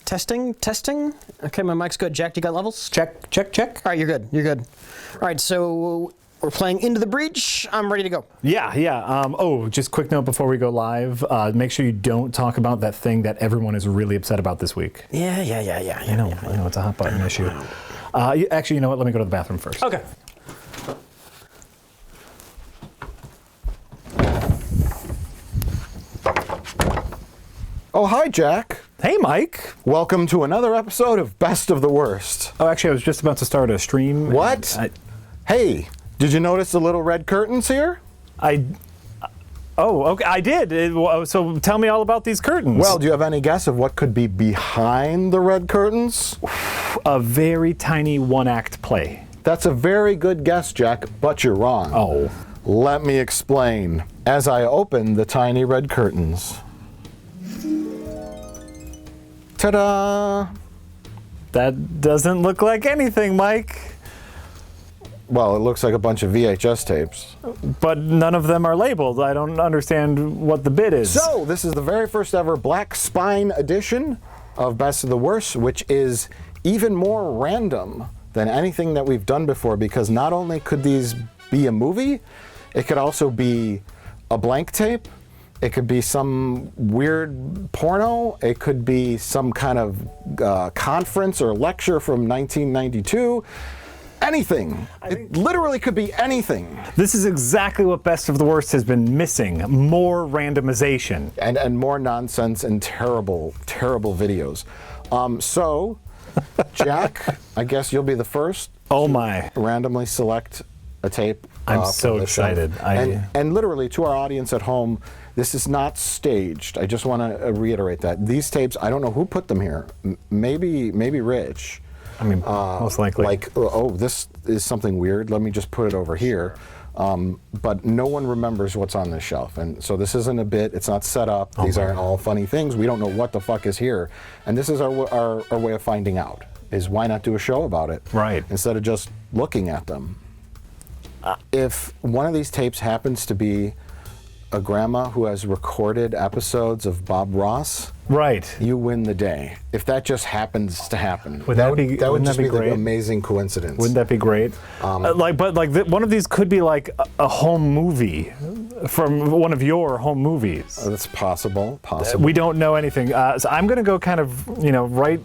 Testing. Okay, my mic's good. Jack, you got levels? Check. All right, you're good. All right, so we're playing Into the Breach. I'm ready to go. Yeah. Just quick note before we go live. Make sure you don't talk about that thing that everyone is really upset about this week. Yeah. I know it's a hot button issue. Actually, you know what? Let me go to the bathroom first. Okay. Oh, hi, Jack. Hey, Mike. Welcome to another episode of Best of the Worst. Oh, actually, I was just about to start a stream. What? Hey, did you notice the little red curtains here? Okay, I did. So tell me all about these curtains. Well, do you have any guess of what could be behind the red curtains? A very tiny one-act play. That's a very good guess, Jack, but you're wrong. Oh. Let me explain. As I open the tiny red curtains. Ta-da! That doesn't look like anything, Mike. Well, it looks like a bunch of VHS tapes. But none of them are labeled. I don't understand what the bid is. So, this is the very first ever Black Spine edition of Best of the Worst, which is even more random than anything that we've done before, because not only could these be a movie, it could also be a blank tape, it could be some weird porno, it could be some kind of conference or lecture from 1992. Anything. It literally could be anything. This is exactly what Best of the Worst has been missing. More randomization. And more nonsense and terrible videos. So, Jack, I guess you'll be the first. Oh my. Randomly select a tape. I'm so excited. And literally, to our audience at home, this is not staged. I just want to reiterate that. These tapes, I don't know who put them here. Maybe Rich. I mean, most likely. Like, this is something weird. Let me just put it over here. But no one remembers what's on this shelf. And so this isn't a bit. It's not set up. These aren't all funny things. We don't know what the fuck is here. And this is our way of finding out, is why not do a show about it? Right. Instead of just looking at them. If one of these tapes happens to be a grandma who has recorded episodes of Bob Ross, right, you win the day. If that just happens to happen, that would just be great? the amazing coincidence. Wouldn't that be great? One of these could be like a home movie from one of your home movies. That's possible. We don't know anything. So I'm going to go kind of, right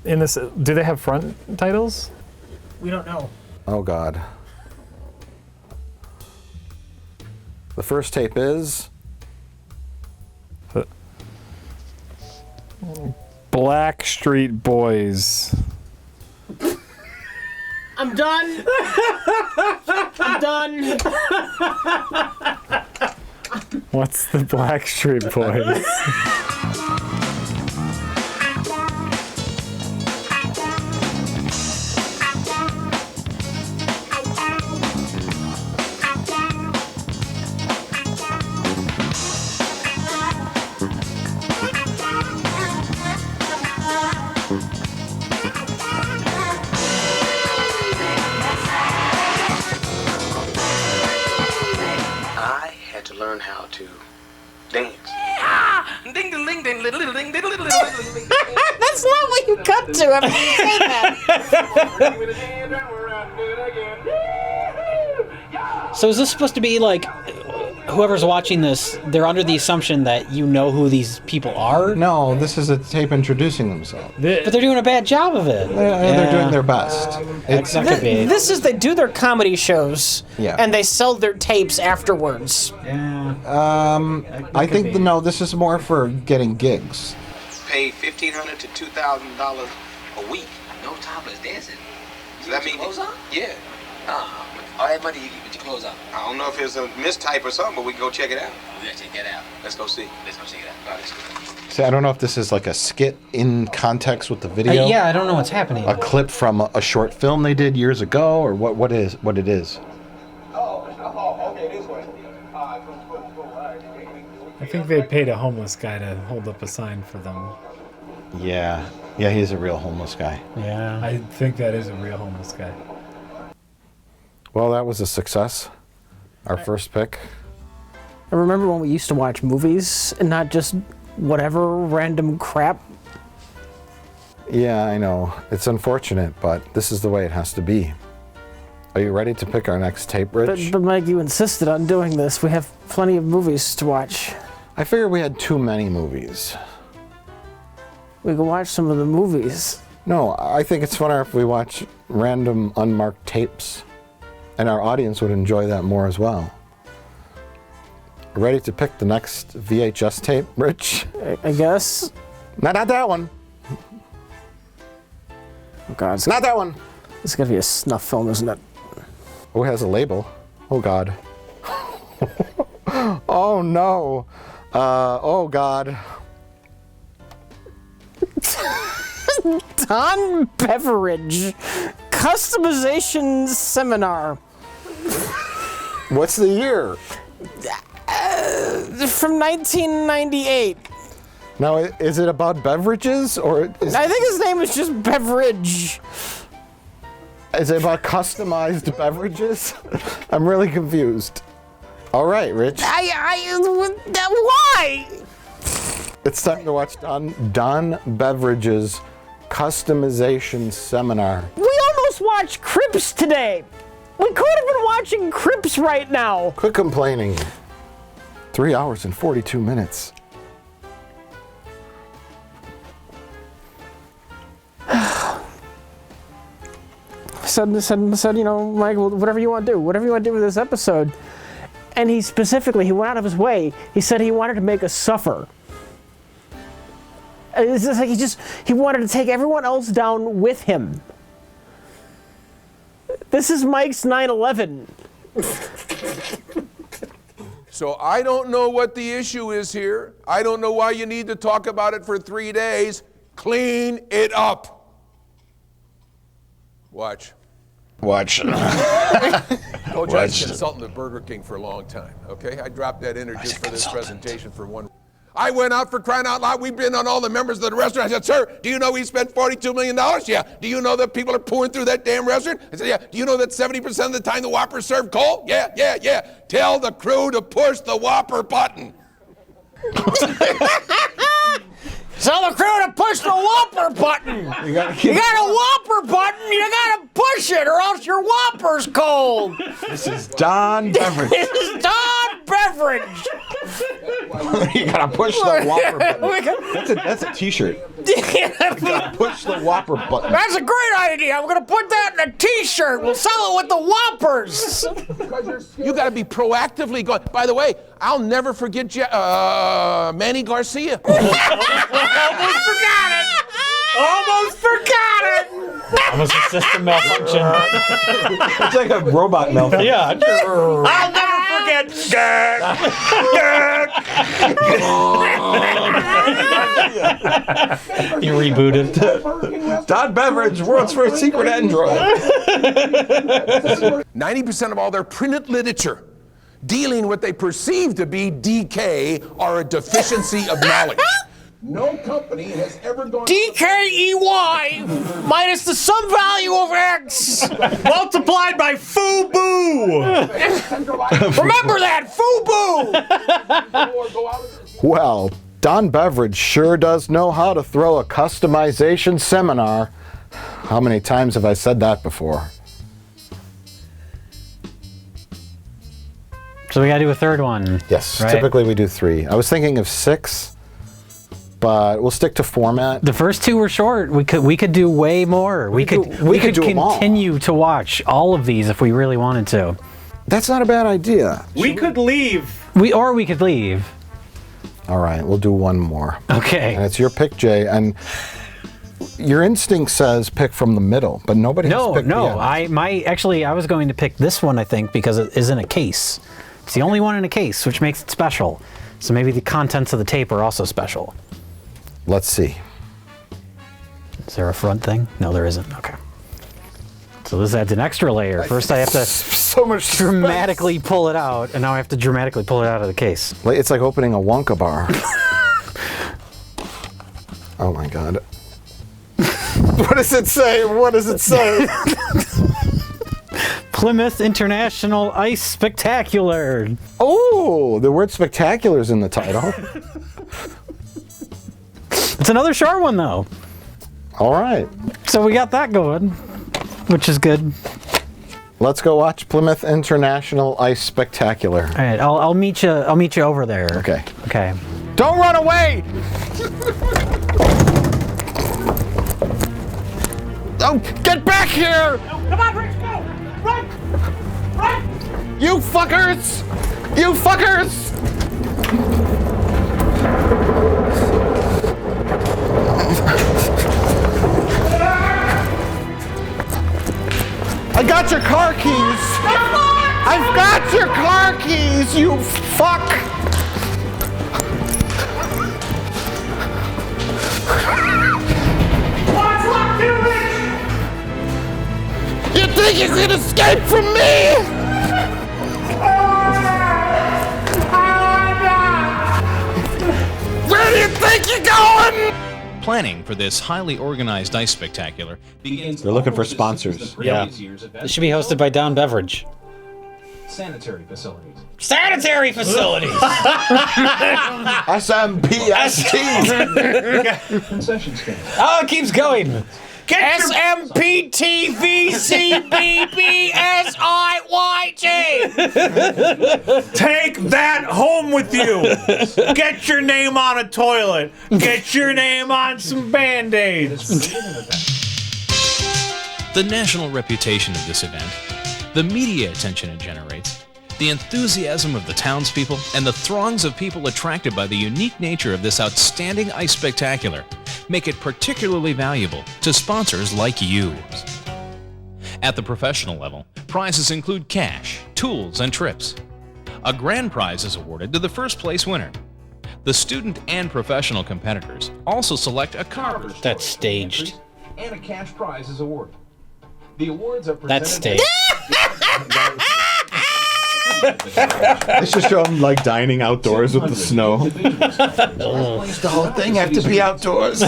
in this. Do they have front titles? We don't know. Oh, God. The first tape is Blackstreet Boys. I'm done. What's the Blackstreet Boys? Learn how to dance. That's not what you cut to after you say that. So is this supposed to be like, whoever's watching this, they're under the assumption that you know who these people are? No, this is a tape introducing themselves. But they're doing a bad job of it. They're doing their best. That could be. This is, they do their comedy shows, Yeah. and they sell their tapes afterwards. I think this is more for getting gigs. Pay $1,500 to $2,000 a week. No topless dancing. So that means clothes on? Yeah. All that money you get with your clothes on. I don't know if it's a mistype or something, but we can go check it out. We gotta check that out. Let's go see. Let's go check it out. All right, let's go. See, I don't know if this is like a skit in context with the video. Yeah, I don't know what's happening. A clip from a short film they did years ago, or what it is. Okay, this way. I think they paid a homeless guy to hold up a sign for them. Yeah, he's a real homeless guy. Yeah. I think that is a real homeless guy. Well, that was a success. Our first pick. I remember when we used to watch movies and not just whatever random crap. Yeah, I know. It's unfortunate, but this is the way it has to be. Are you ready to pick our next tape, Rich? But Mike, you insisted on doing this. We have plenty of movies to watch. I figured we had too many movies. We can watch some of the movies. No, I think it's funner if we watch random unmarked tapes. And our audience would enjoy that more as well. Ready to pick the next VHS tape, Rich? I guess. Not that one. Oh God, It's not that one. it's gonna be a snuff film, isn't it? Oh, it has a label. Oh, God. Oh, no. Oh, God. Don Beveridge, Customization Seminar. What's the year? From 1998. Now, is it about beverages or I think his name is just Beveridge. is it about customized beverages? I'm really confused. All right, Rich. Why? It's time to watch Don Beverage's Customization Seminar. We almost watched Crips today. We could have been watching Crips right now. Quit complaining. 3 hours and 42 minutes. Said, you know, Michael, whatever you want to do with this episode. And he went out of his way. He said he wanted to make us suffer. It's just like he wanted to take everyone else down with him. This is Mike's 9/11. So I don't know what the issue is here. I don't know why you need to talk about it for 3 days. Clean it up. Watch. Watch. Told you I was consulting with Burger King for a long time, okay? I dropped that in there just for this presentation for one. I went out, for crying out loud. We've been on all the members of the restaurant. I said, sir, do you know we spent $42 million? Yeah. Do you know that people are pouring through that damn restaurant? I said, yeah. Do you know that 70% of the time the Whoppers serve cold? Yeah. Tell the crew to push the Whopper button. Tell the crew to push the Whopper button. You got a Whopper button, you gotta push it or else your Whopper's cold. This is Don Beveridge. This is Don Beveridge. You gotta push the Whopper button. That's a t-shirt. You gotta push the Whopper button. That's a great idea. I'm gonna put that in a t-shirt. We'll sell it with the Whoppers. You got to be proactively going. By the way, I'll never forget Manny Garcia. Almost forgot it. Almost a system malfunction. It's like a robot malfunction. Yeah. I'll never forget. You rebooted. Don Beveridge, world's first secret android. 90% of all their printed literature dealing what they perceive to be decay or a deficiency of knowledge. No company has ever gone... DKEY minus the sum value of X multiplied by FUBU. Remember that, FUBU. Well, Don Beveridge sure does know how to throw a customization seminar. How many times have I said that before? So we gotta do a third one. Yes, right? typically we do 3. I was thinking of 6, but we'll stick to format. The first 2 were short. We could do way more. We could do 'em all. continue to watch all of these if we really wanted to. That's not a bad idea. We could leave. We could leave. All right, we'll do one more. Okay. And it's your pick, Jay. And your instinct says pick from the middle, but nobody has picked the end. I was going to pick this one, I think, because it is in a case. It's the only one in a case, which makes it special. So maybe the contents of the tape are also special. Let's see. Is there a front thing? No, there isn't. Okay. So this adds an extra layer. First I have to So much dramatically pull it out, and now I have to dramatically pull it out of the case. It's like opening a Wonka bar. Oh my God. What does it say? What does it say? Plymouth International Ice Spectacular. Oh, the word spectacular is in the title. It's another short one, though. All right. So we got that going, which is good. Let's go watch Plymouth International Ice Spectacular. All right, I'll meet you. I'll meet you over there. Okay. Okay. Don't run away! Oh, get back here! Come on, Rich, go! Run! Run! You fuckers! You fuckers! I got your car keys! I've got your car keys, you fuck! What's left to Rich? You think you can escape from me? Where do you think you're going? Planning for this highly organized ice spectacular begins. They're looking for sponsors. Yeah. It should be hosted by Down Beverage. Sanitary facilities. Sanitary facilities! SMPST. Concession stands. Oh, it keeps going. SMPTVCBBSIYT! Take that home with you. Get your name on a toilet. Get your name on some Band-Aids. The national reputation of this event, the media attention it generates, the enthusiasm of the townspeople, and the throngs of people attracted by the unique nature of this outstanding ice spectacular make it particularly valuable to sponsors like you. At the professional level, prizes include cash, tools, and trips. A grand prize is awarded to the first place winner. The student and professional competitors also select a car. That's staged. And a cash prize is awarded. The awards are presented. That's staged. They should show them like dining outdoors with the snow. The whole thing have to be outdoors.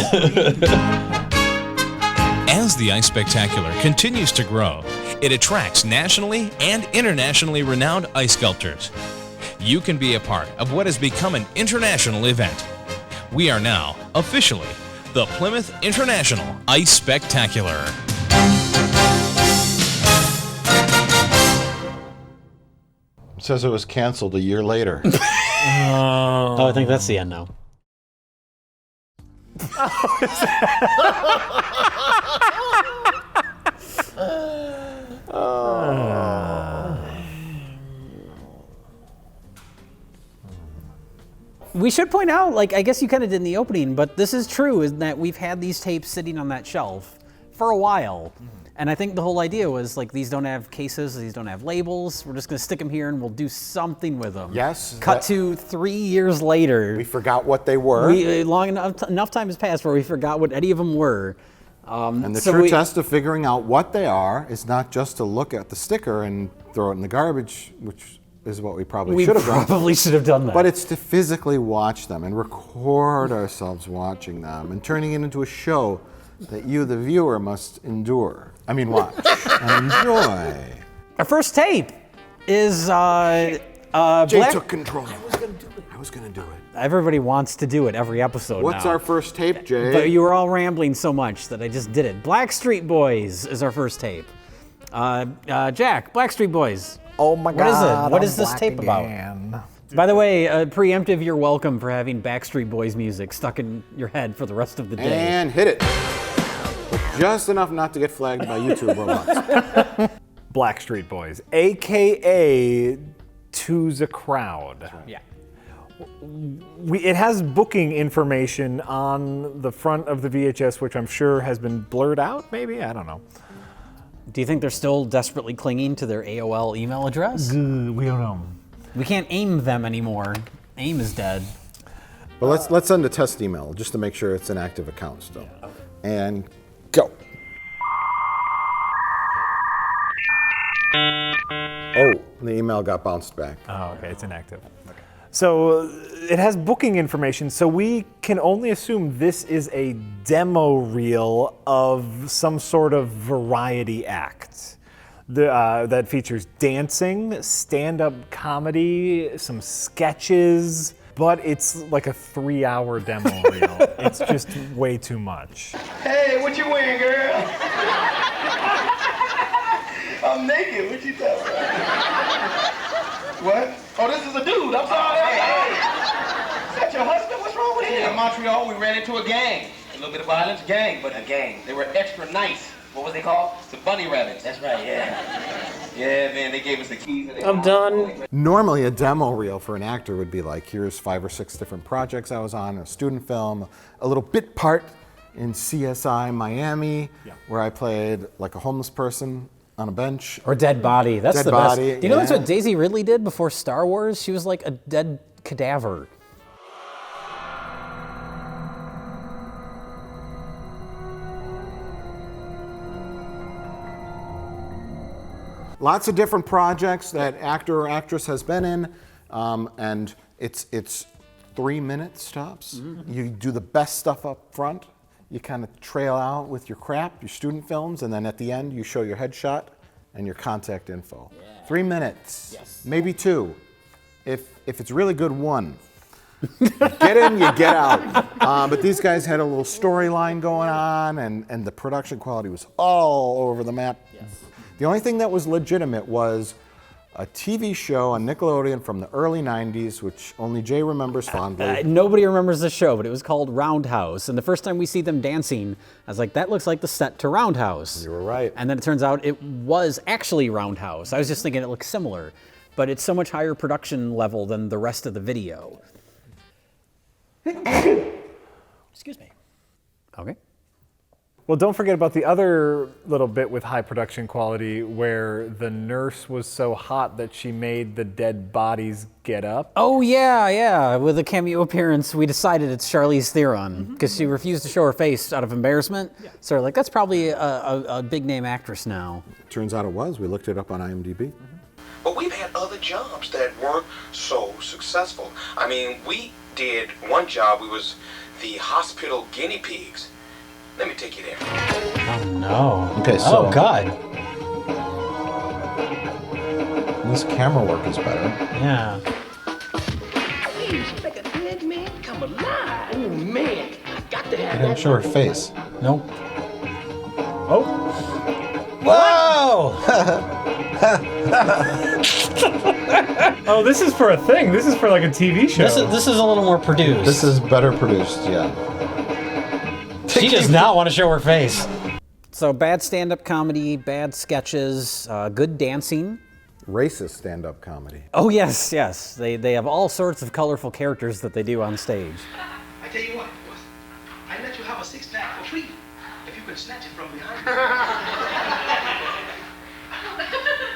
As the Ice Spectacular continues to grow, it attracts nationally and internationally renowned ice sculptors. You can be a part of what has become an international event. We are now, officially, the Plymouth International Ice Spectacular. It says it was canceled a year later. Oh, I think that's the end now. We should point out, like, I guess you kind of did in the opening, but this is true, is that we've had these tapes sitting on that shelf for a while. And I think the whole idea was, like, these don't have cases, these don't have labels, we're just gonna stick them here and we'll do something with them. Yes. Cut to 3 years later. We forgot what they were. Long enough time has passed where we forgot what any of them were. And the true test of figuring out what they are is not just to look at the sticker and throw it in the garbage, which is what we probably should have done. Probably should have done that. But it's to physically watch them and record ourselves watching them and turning it into a show that you, the viewer, must endure. I mean, watch and enjoy. Our first tape is Jay Black. took control. I was gonna do it. Everybody wants to do it every episode What's now. our first tape, Jay? But you were all rambling so much that I just did it. Blackstreet Boys is our first tape. Jack, Blackstreet Boys. Oh my What is God. it? What I'm is this black tape again. about? By the way, preemptive, you're welcome for having Backstreet Boys music stuck in your head for the rest of the day. And hit it. But just enough not to get flagged by YouTube robots. Blackstreet Boys, AKA To the Crowd. Yeah. It has booking information on the front of the VHS, which I'm sure has been blurred out, maybe? I don't know. Do you think they're still desperately clinging to their AOL email address? We don't know. We can't aim them anymore. AIM is dead. But let's send a test email just to make sure it's an active account still. And go. Oh, the email got bounced back. Oh, okay, it's inactive. Okay. So it has booking information, so we can only assume this is a demo reel of some sort of variety act that features dancing, stand-up comedy, some sketches. but it's like a 3-hour demo reel. It's just way too much. Hey, what you wearing, girl? I'm naked. What you talking about? What? Oh, this is a dude. I'm sorry. Hey. Is that your husband? What's wrong with him? In Montreal, we ran into a gang. A little bit of violence, but a gang. They were extra nice. What was they called? The bunny rabbits. That's right, yeah. Yeah, man, they gave us the keys. I'm done. Normally, a demo reel for an actor would be like, here's 5 or 6 different projects I was on, a student film, a little bit part in CSI Miami, where I played like a homeless person on a bench. Or Dead Body. That's Dead the Body, best. Do you know that's yeah. what Daisy Ridley did before Star Wars? She was like a dead cadaver. Lots of different projects that actor or actress has been in, and it's 3-minute stops. You do the best stuff up front. You kind of trail out with your crap, your student films, and then at the end you show your headshot and your contact info. 3 minutes, maybe 2. If it's really good, 1. Get in, you get out. But these guys had a little storyline going on, and the production quality was all over the map. The only thing that was legitimate was a TV show on Nickelodeon from the early 90s, which only Jay remembers fondly. Nobody remembers the show, but it was called Roundhouse. And the first time we see them dancing, I was like, that looks like the set to Roundhouse. You were right. And then it turns out it was actually Roundhouse. I was just thinking it looks similar, but it's so much higher production level than the rest of the video. Excuse me. Okay. Well, don't forget about the other little bit with high production quality where the nurse was so hot that she made the dead bodies get up. Oh, yeah. With a cameo appearance, we decided it's Charlize Theron because she refused to show her face out of embarrassment. Yeah. So we're like, that's probably a big name actress now. Turns out it was. We looked it up on IMDb. But we've had other jobs that weren't so successful. I mean, we did one job, we was the hospital guinea pigs. Let me take you there. Oh, no. Okay, so. Oh, God. This camera work is better. Yeah. Hey, she's like a dead man come alive. Oh, man. I got to I have didn't that. show her face. Nope. Oh, Whoa! oh, this is for a thing. This is for like a TV show. This is a little more produced. This is better produced, yeah. She does not want to show her face. So bad stand-up comedy, bad sketches, good dancing. Racist stand-up comedy. Oh, yes. They have all sorts of colorful characters that they do on stage. I tell you what, boss. I let you have a 6-pack for free if you can snatch it from behind.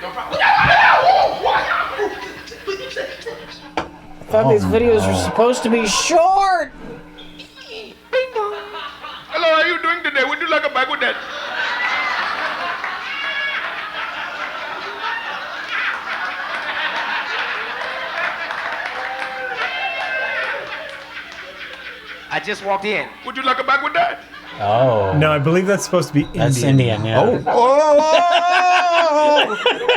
No problem. I thought these videos were supposed to be short. Hello, how are you doing today? Would you like a bag with that? I just walked in. Would you like a bag with that? Oh. No, I believe that's supposed to be Indian. That's Indian, yeah. You've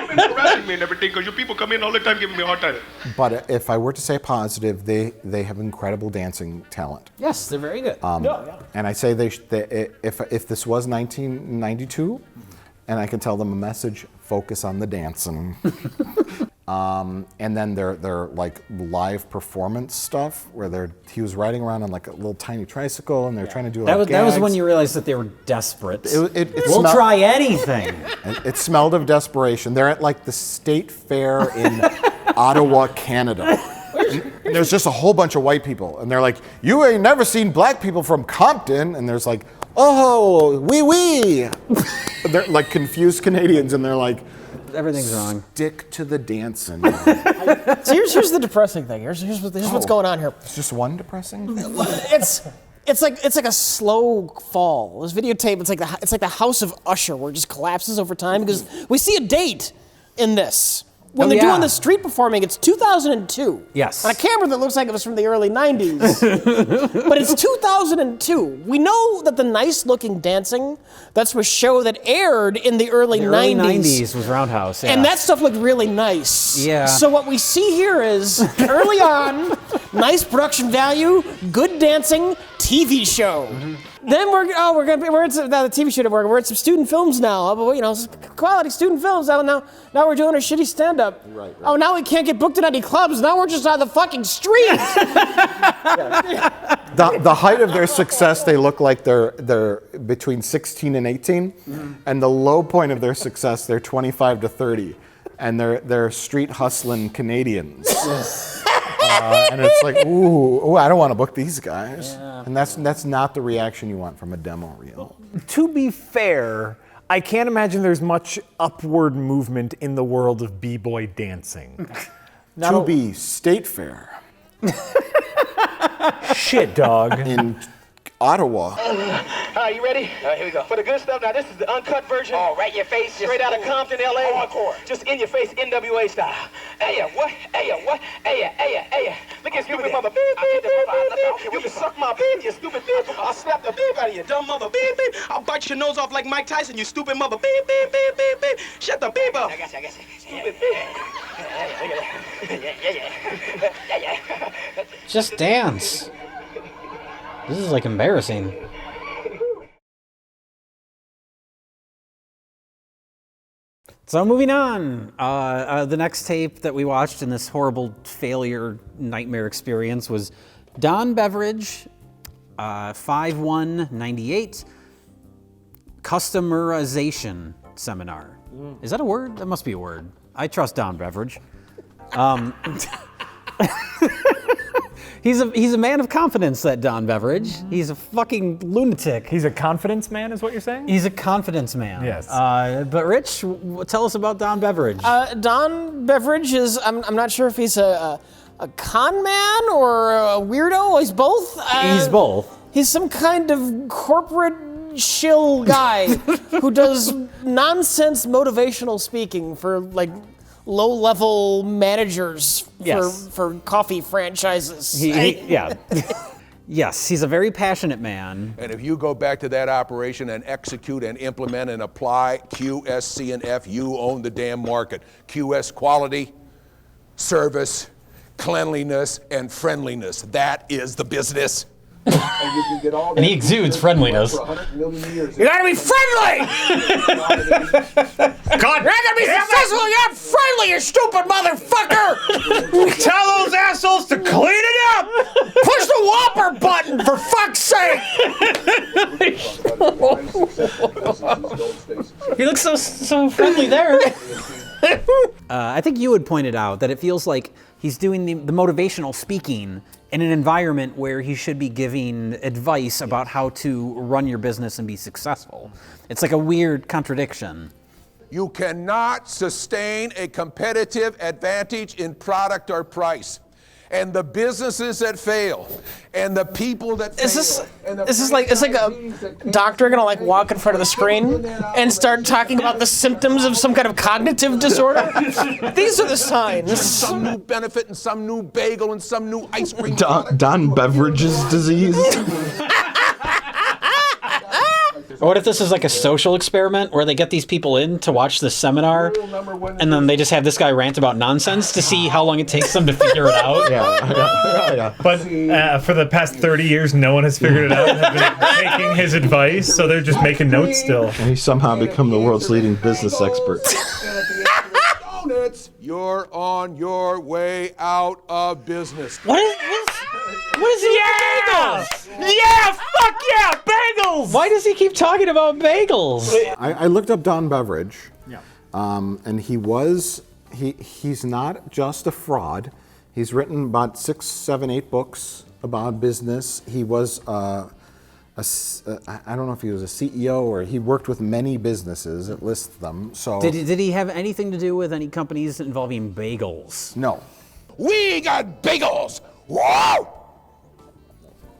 been harassing me and everything because you people come in all the time giving me a hard time. But if I were to say positive, they have incredible dancing talent. Yes, they're very good. And I say if this was 1992, and I can tell them a message, focus on the dancing. And then their like live performance stuff where he was riding around on like a little tiny tricycle and they're trying to do like that was gags. when you realized that they were desperate. We'll try anything. It smelled of desperation. They're at like the state fair in Ottawa, Canada. And there's just a whole bunch of white people, and they're like, "You ain't never seen black people from Compton," and there's like, "Oh, oui." They're like confused Canadians, and they're like, Everything's wrong. Stick to the dancing. So here's the depressing thing. Here's what's going on here. It's just one depressing thing? It's like a slow fall. This videotape, it's like the House of Usher where it just collapses over time because we see a date in this. when they're doing the street performing, it's 2002. Yes. On a camera that looks like it was from the early 90s. But it's 2002. We know that the nice-looking dancing, that's a show that aired in the early 90s. The early 90s was Roundhouse, yeah. And that stuff looked really nice. Yeah. So what we see here is, early on, nice production value, good dancing, TV show. Then we're at the TV show. We're at some student films now. Quality student films. Now we're doing a shitty stand-up. Right. Oh, now we can't get booked in any clubs. Now we're just on the fucking street. The height of their success, they look like they're between 16 and 18, and the low point of their success, they're 25 to 30, and they're street hustling Canadians. And it's like, ooh, I don't want to book these guys. Yeah. And that's not the reaction you want from a demo reel. To be fair, I can't imagine there's much upward movement in the world of b-boy dancing. To be state fair. Shit, dog. In Ottawa. All right, you ready? All right, here we go. For the good stuff, now this is the uncut version. Oh, right in your face. Straight out of Compton, L.A. Hardcore. Just in your face, NWA style. Hey, what? Hey, what? Hey. Look at stupid mother. You can suck my beep, you stupid beep. I'll slap the beep out of you, dumb mother. Beep. I'll bite your nose off like Mike Tyson, you stupid mother. Beep. Shut the beep up. I got you. Stupid beep. Yeah. Just dance. This is like embarrassing. So moving on, the next tape that we watched in this horrible failure nightmare experience was Don Beveridge, 5/1/98, Customerization Seminar. Is that a word? That must be a word. I trust Don Beveridge. He's a man of confidence, that Don Beveridge. He's a fucking lunatic. He's a confidence man, is what you're saying? He's a confidence man. Yes. But Rich, tell us about Don Beveridge. Don Beveridge is, I'm not sure if he's a con man or a weirdo. He's both. He's both. He's some kind of corporate shill guy who does nonsense motivational speaking for like low-level managers for coffee franchises. Yeah. Yes, he's a very passionate man. And if you go back to that operation and execute and implement and apply QS, C, and F, you own the damn market. QS, quality, service, cleanliness, and friendliness. That is the business. And he exudes friendliness. You gotta be friendly! God, you're not gonna be successful, you're not friendly, you stupid motherfucker! Tell those assholes to clean it up! Push the Whopper button, for fuck's sake! He looks so friendly there. I think you had pointed out that it feels like he's doing the motivational speaking in an environment where he should be giving advice about how to run your business and be successful. It's like a weird contradiction. You cannot sustain a competitive advantage in product or price. And the businesses that fail, and the people that fail. It's like a doctor gonna like walk in front of the screen and start talking about the symptoms of some kind of cognitive disorder. These are the signs. Some new benefit and some new bagel and some new ice cream. Don Beveridge's disease. Or what if this is like a social experiment where they get these people in to watch this seminar and then they just have this guy rant about nonsense to see how long it takes them to figure it out? Yeah. But for the past 30 years, no one has figured it out and have been taking his advice, so they're just making notes still. And he's somehow become the world's leading business expert. You're on your way out of business. What is bagels? Yeah, fuck yeah, bagels! Why does he keep talking about bagels? I looked up Don Beveridge, and he's not just a fraud. He's written about 6, 7, 8 books about business. He was I don't know if he was a CEO or he worked with many businesses. It lists them. So Did he have anything to do with any companies involving bagels? No. We got bagels! Whoa!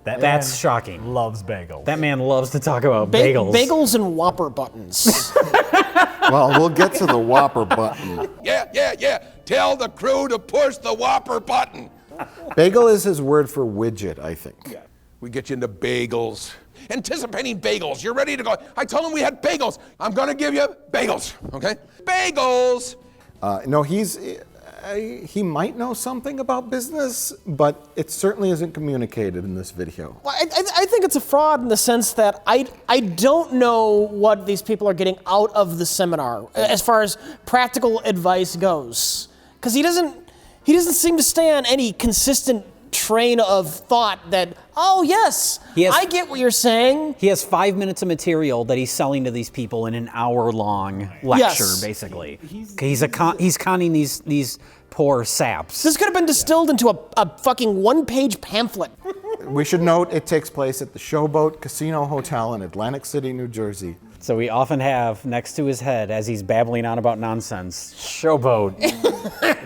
That's shocking. Loves bagels. That man loves to talk about bagels. Bagels and Whopper buttons. Well, we'll get to the Whopper button. Yeah. Tell the crew to push the Whopper button. Bagel is his word for widget, I think. We get you into bagels. Anticipating bagels. You're ready to go. I told him we had bagels. I'm going to give you bagels, okay? Bagels. No, he might know something about business, but it certainly isn't communicated in this video. Well, I think it's a fraud in the sense that I don't know what these people are getting out of the seminar as far as practical advice goes, because he doesn't seem to stay on any consistent train of thought that, oh yes, I get what you're saying. He has 5 minutes of material that he's selling to these people in an hour-long lecture, basically. He's conning these poor saps. This could have been distilled into a fucking one-page pamphlet. We should note it takes place at the Showboat Casino Hotel in Atlantic City, New Jersey. So we often have next to his head as he's babbling on about nonsense, Showboat.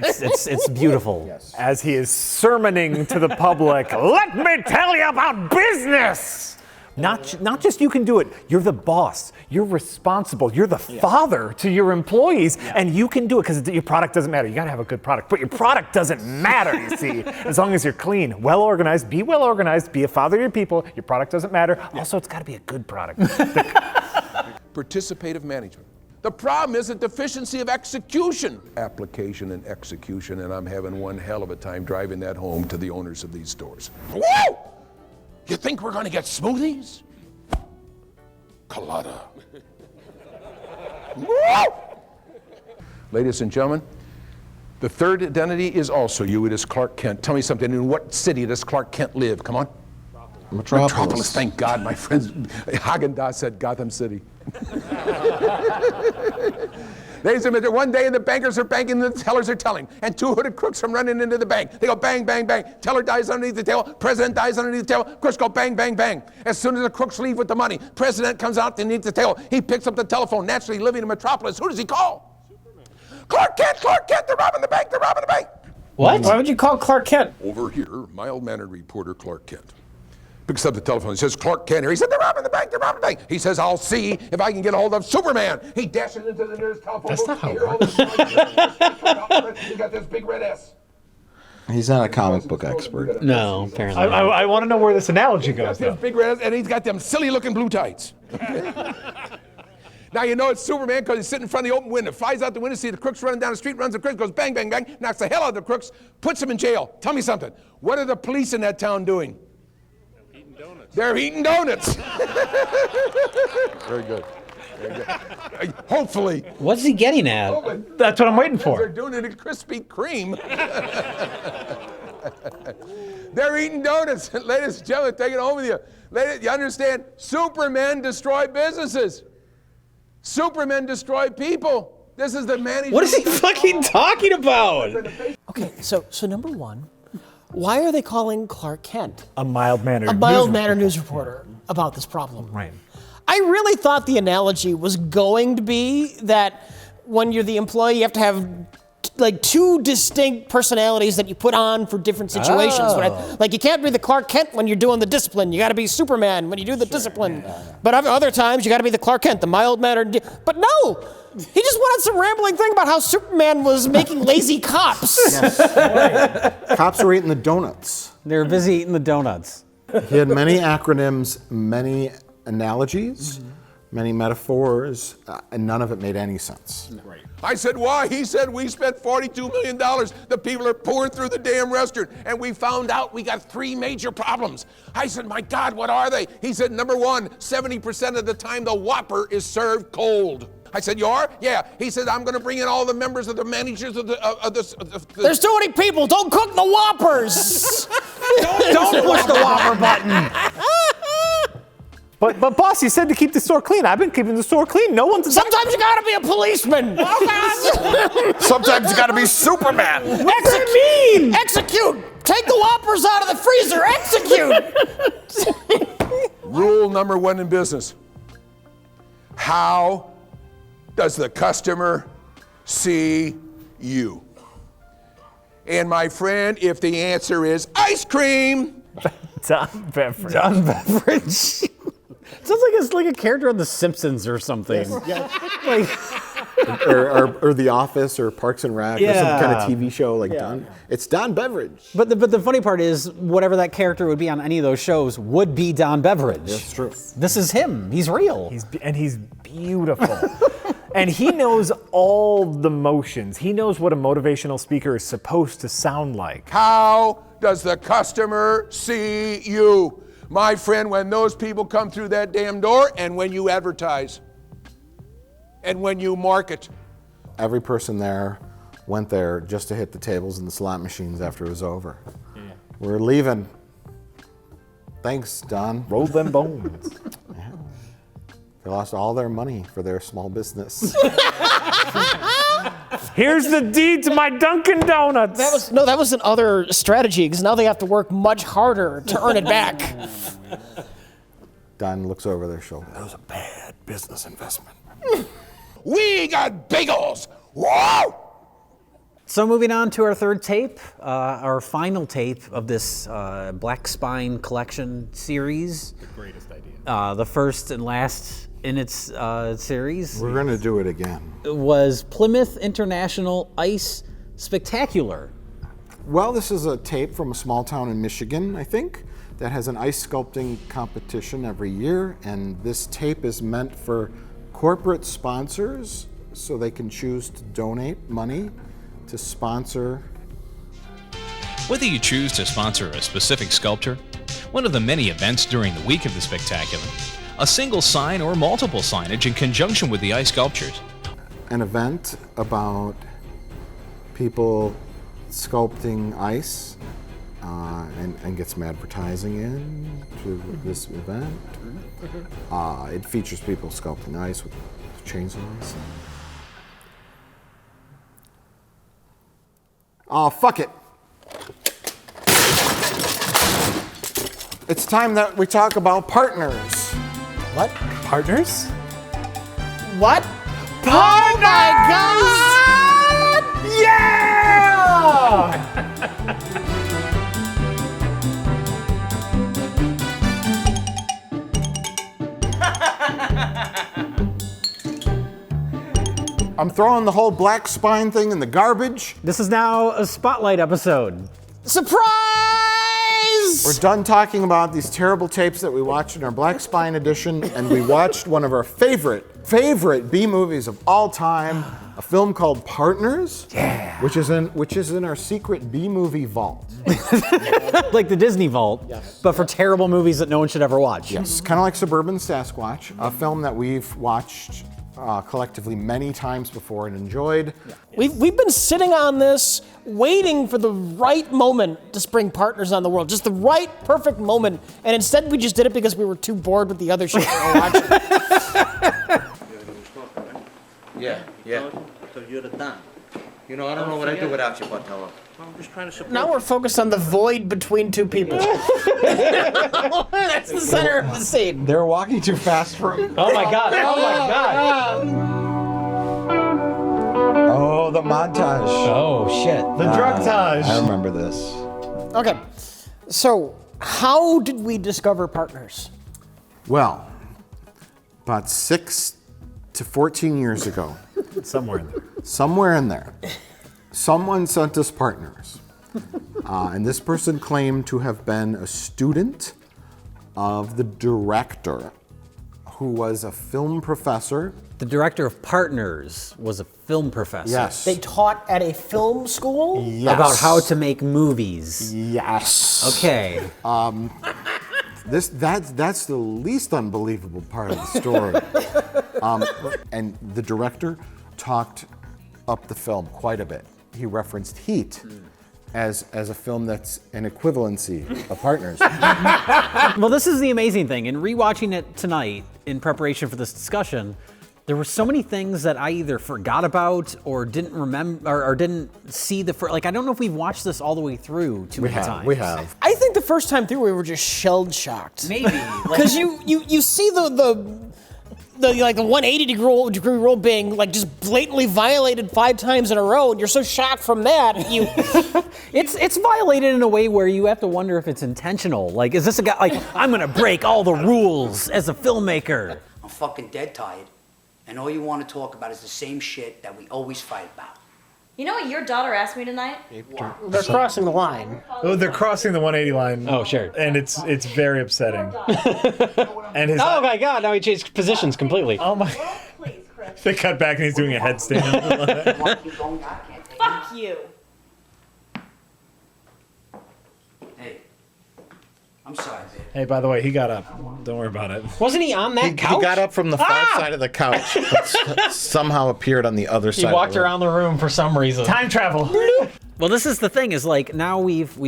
It's beautiful. Yes. As he is sermoning to the public, let me tell you about business. Not just you can do it. You're the boss. You're responsible. You're the father to your employees, and you can do it because your product doesn't matter. You got to have a good product, but your product doesn't matter. You see, as long as you're clean, well organized, be a father to your people. Your product doesn't matter. Also, it's got to be a good product. Participative management. The problem is a deficiency of execution. Application and execution, and I'm having one hell of a time driving that home to the owners of these stores. Whoa! You think we're going to get smoothies? Colada. Whoa! Ladies and gentlemen, the third identity is also you. It is Clark Kent. Tell me something. In what city does Clark Kent live? Come on. Metropolis. Thank God, my friends. Haagen-Dazs said Gotham City. Ladies and gentlemen, one day the bankers are banking, the tellers are telling, and two hooded crooks come running into the bank. They go bang, bang, bang. Teller dies underneath the table. President dies underneath the table. Crooks go bang, bang, bang. As soon as the crooks leave with the money, President comes out underneath the table. He picks up the telephone. Naturally, living in Metropolis, who does he call? Superman. Clark Kent, they're robbing the bank, What? Why would you call Clark Kent? Over here, mild-mannered reporter Clark Kent picks up the telephone. He says, Clark Kent here. He said, they're robbing the bank. He says, I'll see if I can get a hold of Superman. He dashes into the nearest telephone booth. That's not how it works. He got this big red S. He's not a comic book expert. No, apparently. I want to know where this analogy goes, though. Big red S, and he's got them silly-looking blue tights. Now you know it's Superman because he's sitting in front of the open window, flies out the window, sees the crooks running down the street, runs the crooks, goes bang, bang, bang, knocks the hell out of the crooks, puts them in jail. Tell me something. What are the police in that town doing? They're eating donuts. Very good. Hopefully. What's he getting at? That's what I'm waiting for. They're doing it in Krispy Kreme. They're eating donuts. Ladies and gentlemen, take it home with you. Ladies, you understand? Supermen destroy businesses. Supermen destroy people. This is the management. What is he fucking talking about? Okay, so number one, why are they calling Clark Kent A mild-mannered news reporter about this problem? Right. I really thought the analogy was going to be that when you're the employee, you have to have like two distinct personalities that you put on for different situations. Right? Like you can't be the Clark Kent when you're doing the discipline. You got to be Superman when you do the discipline. But other times you got to be the Clark Kent, the mild-mannered. But no, he just wanted some rambling thing about how Superman was making lazy cops. Cops were eating the donuts. They were busy eating the donuts. He had many acronyms, many analogies, many metaphors, and none of it made any sense. Right. I said, why? He said, we spent $42 million. The people are pouring through the damn restaurant. And we found out we got 3 major problems. I said, my God, what are they? He said, number one, 70% of the time the Whopper is served cold. I said, you are? Yeah. He said, I'm going to bring in all the members of the managers of the There's too many people. Don't cook the Whoppers. Don't push the Whopper button. But boss, you said to keep the store clean. I've been keeping the store clean. No one's. Sometimes you gotta be a policeman. Sometimes you gotta be Superman. Execute. Take the Whoppers out of the freezer. Execute. Rule number one in business. How does the customer see you? And my friend, if the answer is ice cream. Done beverage. Sounds like it's like a character on The Simpsons or something. Like, or The Office or Parks and Rec or some kind of TV show like Don. It's Don Beveridge. But the funny part is, whatever that character would be on any of those shows would be Don Beveridge. That's true. This is him. He's real. He's beautiful. And he knows all the motions. He knows what a motivational speaker is supposed to sound like. How does the customer see you? My friend, when those people come through that damn door and when you advertise and when you market. Every person there went there just to hit the tables and the slot machines after it was over. We're leaving. Thanks, Don. Roll them bones. They lost all their money for their small business. Here's the deed to my Dunkin' Donuts. That was another strategy, because now they have to work much harder to earn it back. Don looks over their shoulder. That was a bad business investment. We got bagels! Whoa! So moving on to our third tape, our final tape of this Black Spine collection series. The greatest idea. The first and last in its series. We're going to do it again. Was Plymouth International Ice Spectacular. Well, this is a tape from a small town in Michigan, I think, that has an ice sculpting competition every year. And this tape is meant for corporate sponsors so they can choose to donate money to sponsor. Whether you choose to sponsor a specific sculpture, one of the many events during the week of the spectacular, a single sign or multiple signage in conjunction with the ice sculptures. An event about people sculpting ice and get some advertising in to this event. It features people sculpting ice with chainsaws. Oh, fuck it. It's time that we talk about partners. What? Partners? What? Oh my God! Yeah! I'm throwing the whole Black Spine thing in the garbage. This is now a spotlight episode. Surprise! We're done talking about these terrible tapes that we watched in our Black Spine edition, and we watched one of our favorite B movies of all time, a film called Partners, which is in our secret B movie vault. Like the Disney Vault, but for terrible movies that no one should ever watch. Yes, kind of like Suburban Sasquatch, a film that we've watched collectively many times before and enjoyed. We've been sitting on this, waiting for the right moment to spring Partners on the world, just the right, perfect moment, and instead we just did it because we were too bored with the other shit we were watching. Yeah. So you're done. You know, I don't know what I'd do without you, Bartolo. I'm just trying to support Now we're focused on the void between two people. That's the center of the scene. They're walking too fast for him. Oh my God! Oh my God! Oh, the montage. Oh shit! The drug-tage. I remember this. Okay, so how did we discover Partners? Well, about 6 to 14 years ago, Somewhere in there. somewhere in there, someone sent us Partners. And this person claimed to have been a student of the director, who was a film professor. The director of Partners was a film professor. Yes. They taught at a film school? Yes. About how to make movies. Yes. Okay. That's the least unbelievable part of the story. And the director talked up the film quite a bit. He referenced Heat as a film that's an equivalency of Partners. Well, this is the amazing thing. In rewatching it tonight, in preparation for this discussion, there were so many things that I either forgot about or didn't remember or didn't see like I don't know if we've watched this all the way through too many times. We have. I think the first time through we were just shell shocked. Maybe. Because you see the the 180-degree rule being like just blatantly violated 5 times in a row, and you're so shocked from that you. It's violated in a way where you have to wonder if it's intentional. Like, is this a guy like I'm gonna break all the rules as a filmmaker? I'm fucking dead tired, and all you want to talk about is the same shit that we always fight about. You know what your daughter asked me tonight? They're crossing the line. Oh, they're crossing the 180 line. Oh, sure. And it's very upsetting. And his Oh my God! Now he changed positions completely. oh my. They cut back and he's doing a headstand. Fuck you. Hey, I'm sorry, babe. Hey, by the way, he got up. Don't worry about it. Wasn't he on that couch? He got up from the far side of the couch, but somehow appeared on the other He side. walked around the room for some reason. Time travel. Well, this is the thing, is like now we've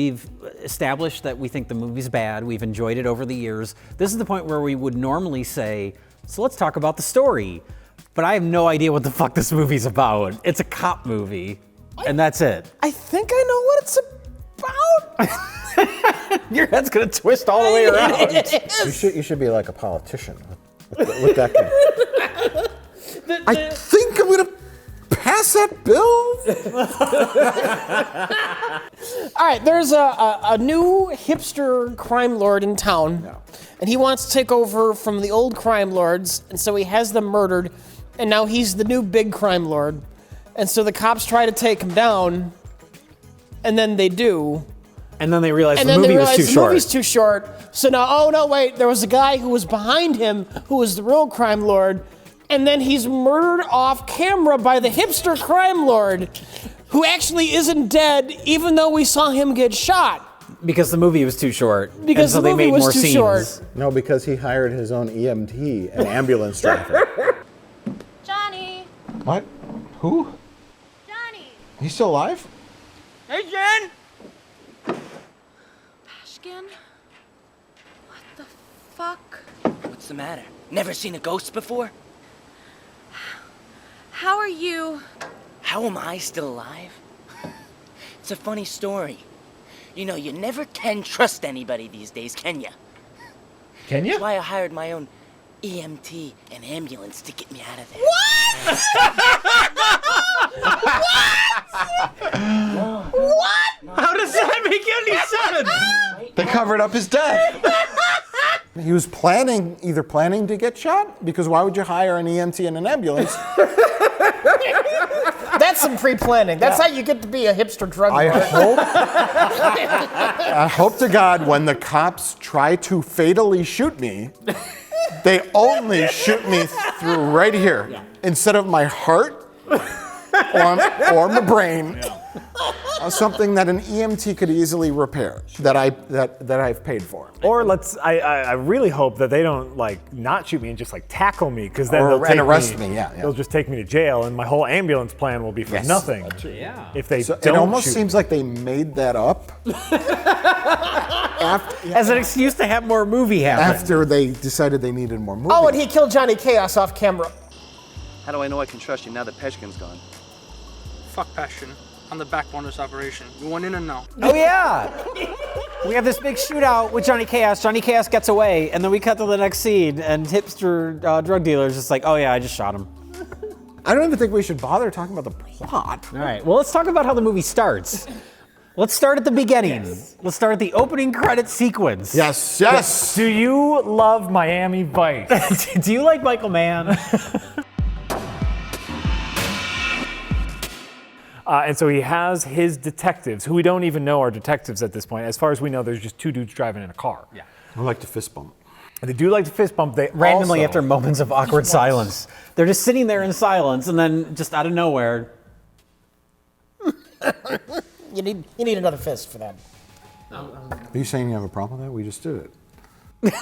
established that we think the movie's bad. We've enjoyed it over the years. This is the point where we would normally say, so let's talk about the story. But I have no idea what the fuck this movie's about. It's a cop movie, and that's it. I think I know what it's about. Your head's gonna twist all the way around. You should be like a politician with that kind. I think I'm gonna pass that bill. All right, there's a new hipster crime lord in town, and he wants to take over from the old crime lords, and so he has them murdered, and now he's the new big crime lord, and so the cops try to take him down, and then they do. And then they realize And the then they movie was realize too the short. movie's too short. So now, oh no, wait, there was a guy who was behind him who was the real crime lord, and then he's murdered off camera by the hipster crime lord, who actually isn't dead, even though we saw him get shot. Because the movie was too short. Because and so the they movie made was more too scenes. short. No, because he hired his own EMT, an ambulance driver. Johnny. What? Who? Johnny. He's still alive? Hey, Jen. Pashkin. What the fuck? What's the matter? Never seen a ghost before? How are you? How am I still alive? It's a funny story. You know, you never can trust anybody these days, can ya? Can you? That's why I hired my own EMT and ambulance to get me out of there. What? How does that make any sense? They covered up his death. He was either planning to get shot, because why would you hire an EMT and an ambulance? That's some pre-planning. That's how you get to be a hipster drug lord. I hope to God when the cops try to fatally shoot me, they only shoot me through right here, instead of my heart or my brain. Something that an EMT could easily repair, that I've paid for. Or I really hope that they don't like not shoot me and just like tackle me, because then Or- they'll and arrest me, yeah. They'll just take me to jail, and my whole ambulance plan will be for nothing. Yeah. If they So don't it almost shoot seems like they made that up As an excuse to have more movie happen. after they decided they needed more movies. Oh, and he killed Johnny Chaos off camera. How do I know I can trust you now that Peshkin's gone? Fuck Passion. On the backbone of this operation. You want in or no? Oh yeah! We have this big shootout with Johnny Chaos. Johnny Chaos gets away, and then we cut to the next scene, and hipster drug dealer's just like, oh yeah, I just shot him. I don't even think we should bother talking about the plot. All right, well, let's talk about how the movie starts. Let's start at the beginning. Let's start at the opening credit sequence. Yes. Do you love Miami Vice? Do you like Michael Mann? And so he has his detectives, who we don't even know are detectives at this point. As far as we know, there's just two dudes driving in a car. Yeah. I like to fist bump. And they do like to fist bump. They Randomly also, after moments of awkward silence. They're just sitting there in silence, and then just out of nowhere. You need another fist for that. Are you saying you have a problem with that? We just did it.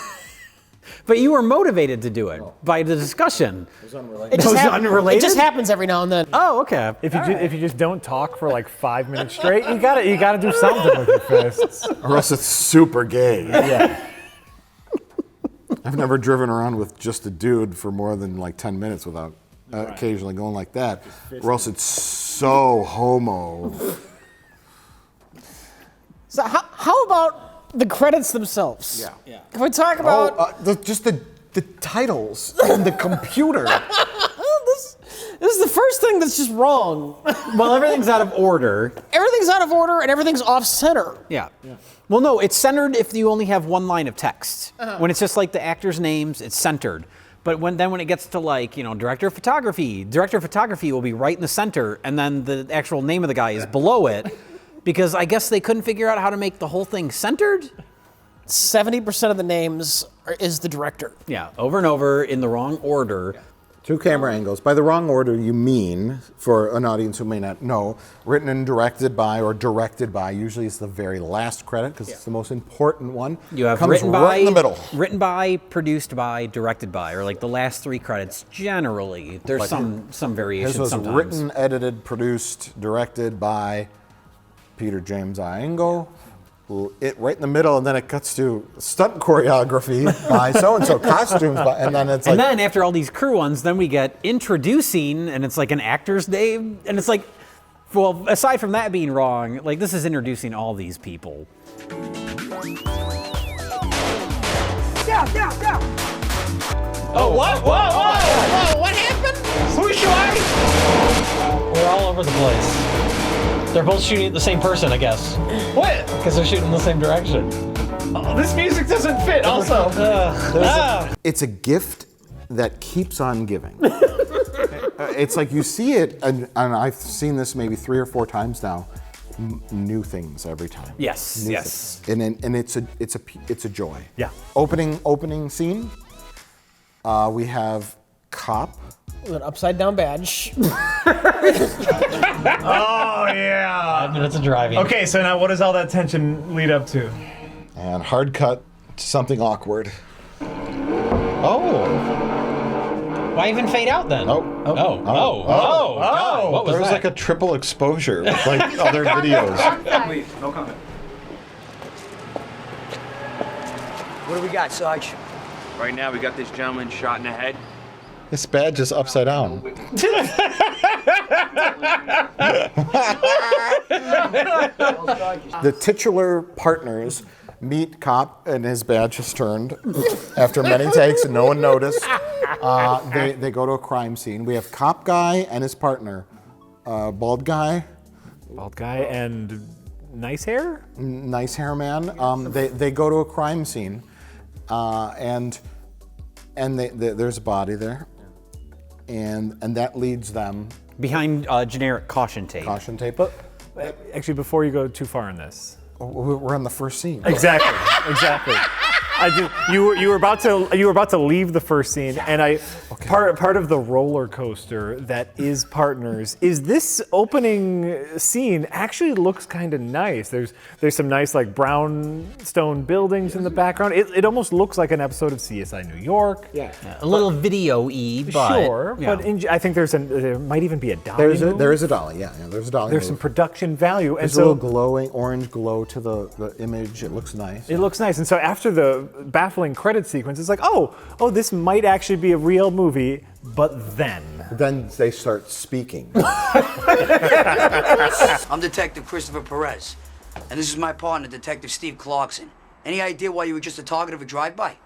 But you were motivated to do it by the discussion. It was unrelated. It just, unrelated? it just happens every now and then. Oh, okay. If you just don't talk for like 5 minutes straight, you gotta do something with your fists. Or else it's super gay. Yeah. I've never driven around with just a dude for more than like 10 minutes without occasionally going like that. Or else it's so homo. So how about the credits themselves? Yeah. Can we talk about just the the titles in the computer. This is the first thing that's just wrong. Well, everything's out of order. Everything's out of order and everything's off center. Yeah. Well, no, it's centered if you only have one line of text. When it's just like the actors' names, it's centered. But when it gets to like, director of photography will be right in the center, and then the actual name of the guy is below it, because I guess they couldn't figure out how to make the whole thing centered. 70% of the names is the director. Yeah, over and over in the wrong order. 2 camera angles. By the wrong order, you mean, for an audience who may not know, written and directed by or directed by. Usually it's the very last credit because it's the most important one. You have comes written by, right in the middle. Written by, produced by, directed by, or like the last 3 credits. Generally, there's Like some variation. His was sometimes. written, edited, produced, directed by Peter James IENGO. It right in the middle, and then it cuts to stunt choreography by so and so, costumes by, and then it's like. And then after all these crew ones, then we get introducing, and it's like an actor's name, and it's like, well, aside from that being wrong, like this is introducing all these people. Oh, what? Whoa, what happened? We're all over the place. They're both shooting at the same person, I guess. What? Because they're shooting in the same direction. Oh, this music doesn't fit, also. It's a gift that keeps on giving. It's like you see it, and I've seen this maybe 3 or 4 times now. New things every time. Yes, New yes. things. And it's a joy. Yeah. Opening scene. We have cop. With an upside down badge. Oh, yeah. 5 minutes of driving. Okay, so now what does all that tension lead up to? And hard cut to something awkward. Oh. Why even fade out then? Oh. God, what was There was that? like a triple exposure with like other videos. Please, no comment. What do we got, Sarge? Right now, we got this gentleman shot in the head. This badge is upside down. The titular partners meet cop and his badge is turned after many takes and no one noticed. They go to a crime scene. We have cop guy and his partner, bald guy. Bald guy and nice hair? Nice hair man. They go to a crime scene and there's a body there. And that leads them behind generic caution tape. Caution tape. But actually, before you go too far in this, we're on the first scene. Exactly. You were about to leave the first scene, and part of the roller coaster that is Partners is this opening scene actually looks kind of nice. There's some nice like brownstone buildings in the background. It almost looks like an episode of CSI New York. Yeah. A little video-y, but sure. Yeah. But I think there might even be a dolly. There is a dolly. Yeah, there's a dolly. There's some production value, and there's a little glowing orange glow to the image. It looks nice. It looks nice, and so after the baffling credit sequence, it's like, oh, this might actually be a real movie. But then they start speaking. I'm Detective Christopher Perez, and this is my partner, Detective Steve Clarkson. Any idea why you were just a target of a drive-by?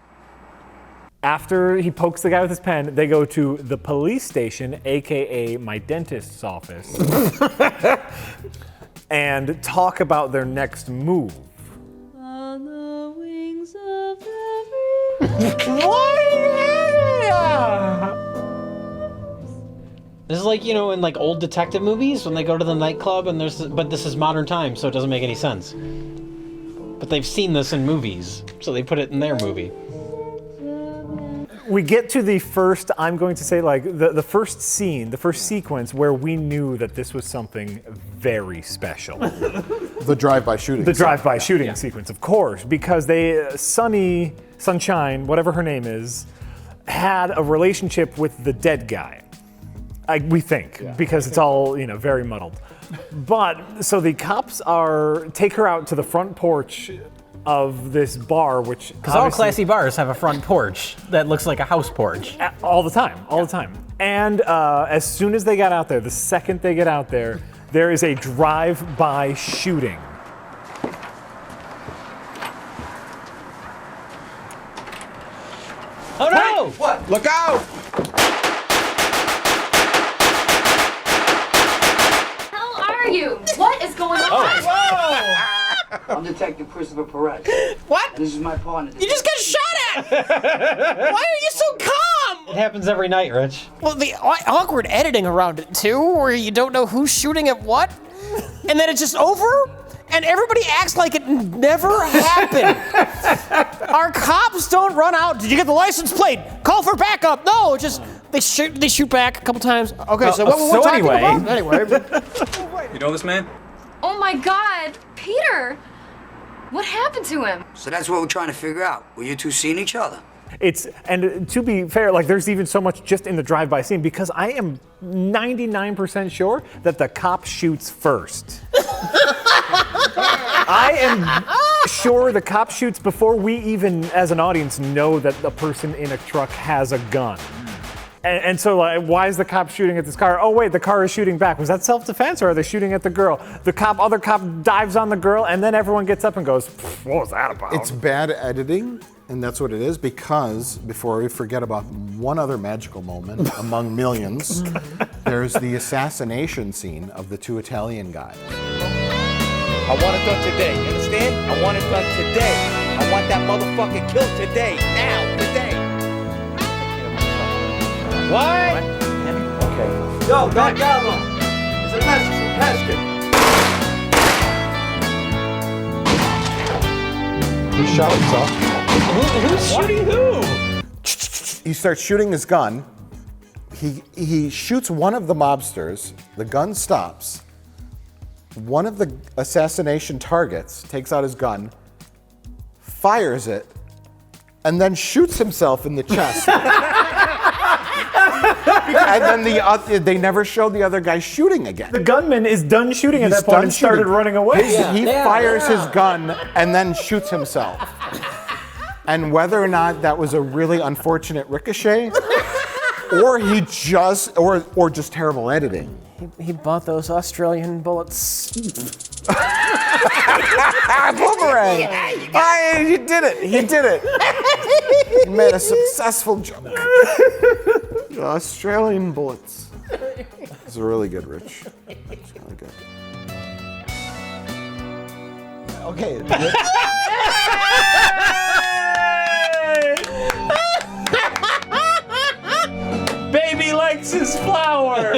After he pokes the guy with his pen, they go to the police station, aka my dentist's office, and talk about their next move. On the wings of This is like, in like old detective movies when they go to the nightclub and but this is modern times, so it doesn't make any sense. But they've seen this in movies, so they put it in their movie. We get to the first, I'm going to say like the first scene, the first sequence where we knew that this was something very special. The drive-by shooting. The drive-by shooting sequence, of course, because Sunshine, whatever her name is, had a relationship with the dead guy. We think, because it's all, very muddled. But, so the cops take her out to the front porch of this bar, which because all classy bars have a front porch that looks like a house porch. All the time. And as soon as they got out there, the second they get out there, there is a drive-by shooting. Oh no! Look out! How are you? What is going on? Whoa! I'm Detective Christopher Perez. What? And this is my partner. You just got shot at! Why are you so calm? It happens every night, Rich. Well, the awkward editing around it, too, where you don't know who's shooting at what, and then it's just over, and everybody acts like it never happened. Our cops don't run out. Did you get the license plate? Call for backup. No, just they shoot back a couple times. Okay, so what we're talking about? Anyway. You know this man? Oh my God, Peter! What happened to him? So that's what we're trying to figure out. Were you two seeing each other? And to be fair, like there's even so much just in the drive-by scene because I am 99% sure that the cop shoots first. I am sure the cop shoots before we even, as an audience, know that the person in a truck has a gun. And so, like, why is the cop shooting at this car? Oh, wait, the car is shooting back. Was that self-defense, or are they shooting at the girl? Other cop dives on the girl, and then everyone gets up and goes, what was that about? It's bad editing, and that's what it is, because, before we forget about one other magical moment among millions, there's the assassination scene of the two Italian guys. I want it done today, you understand? I want it done today. I want that motherfucker killed today, now, today. What? Okay. Yo, Gargano, there's a message from Peskin. He shot himself. Who's shooting who? He starts shooting his gun. He shoots one of the mobsters. The gun stops. One of the assassination targets takes out his gun, fires it, and then shoots himself in the chest. And then they never showed the other guy shooting again. The gunman is done shooting at that point and started running away. He fires his gun and then shoots himself. And whether or not that was a really unfortunate ricochet, or just terrible editing. He bought those Australian bullets. Boomerang! You did it. He did it. He made a successful joke. Australian bullets. It's really good, Rich. It's really good. Okay. Baby likes his flower.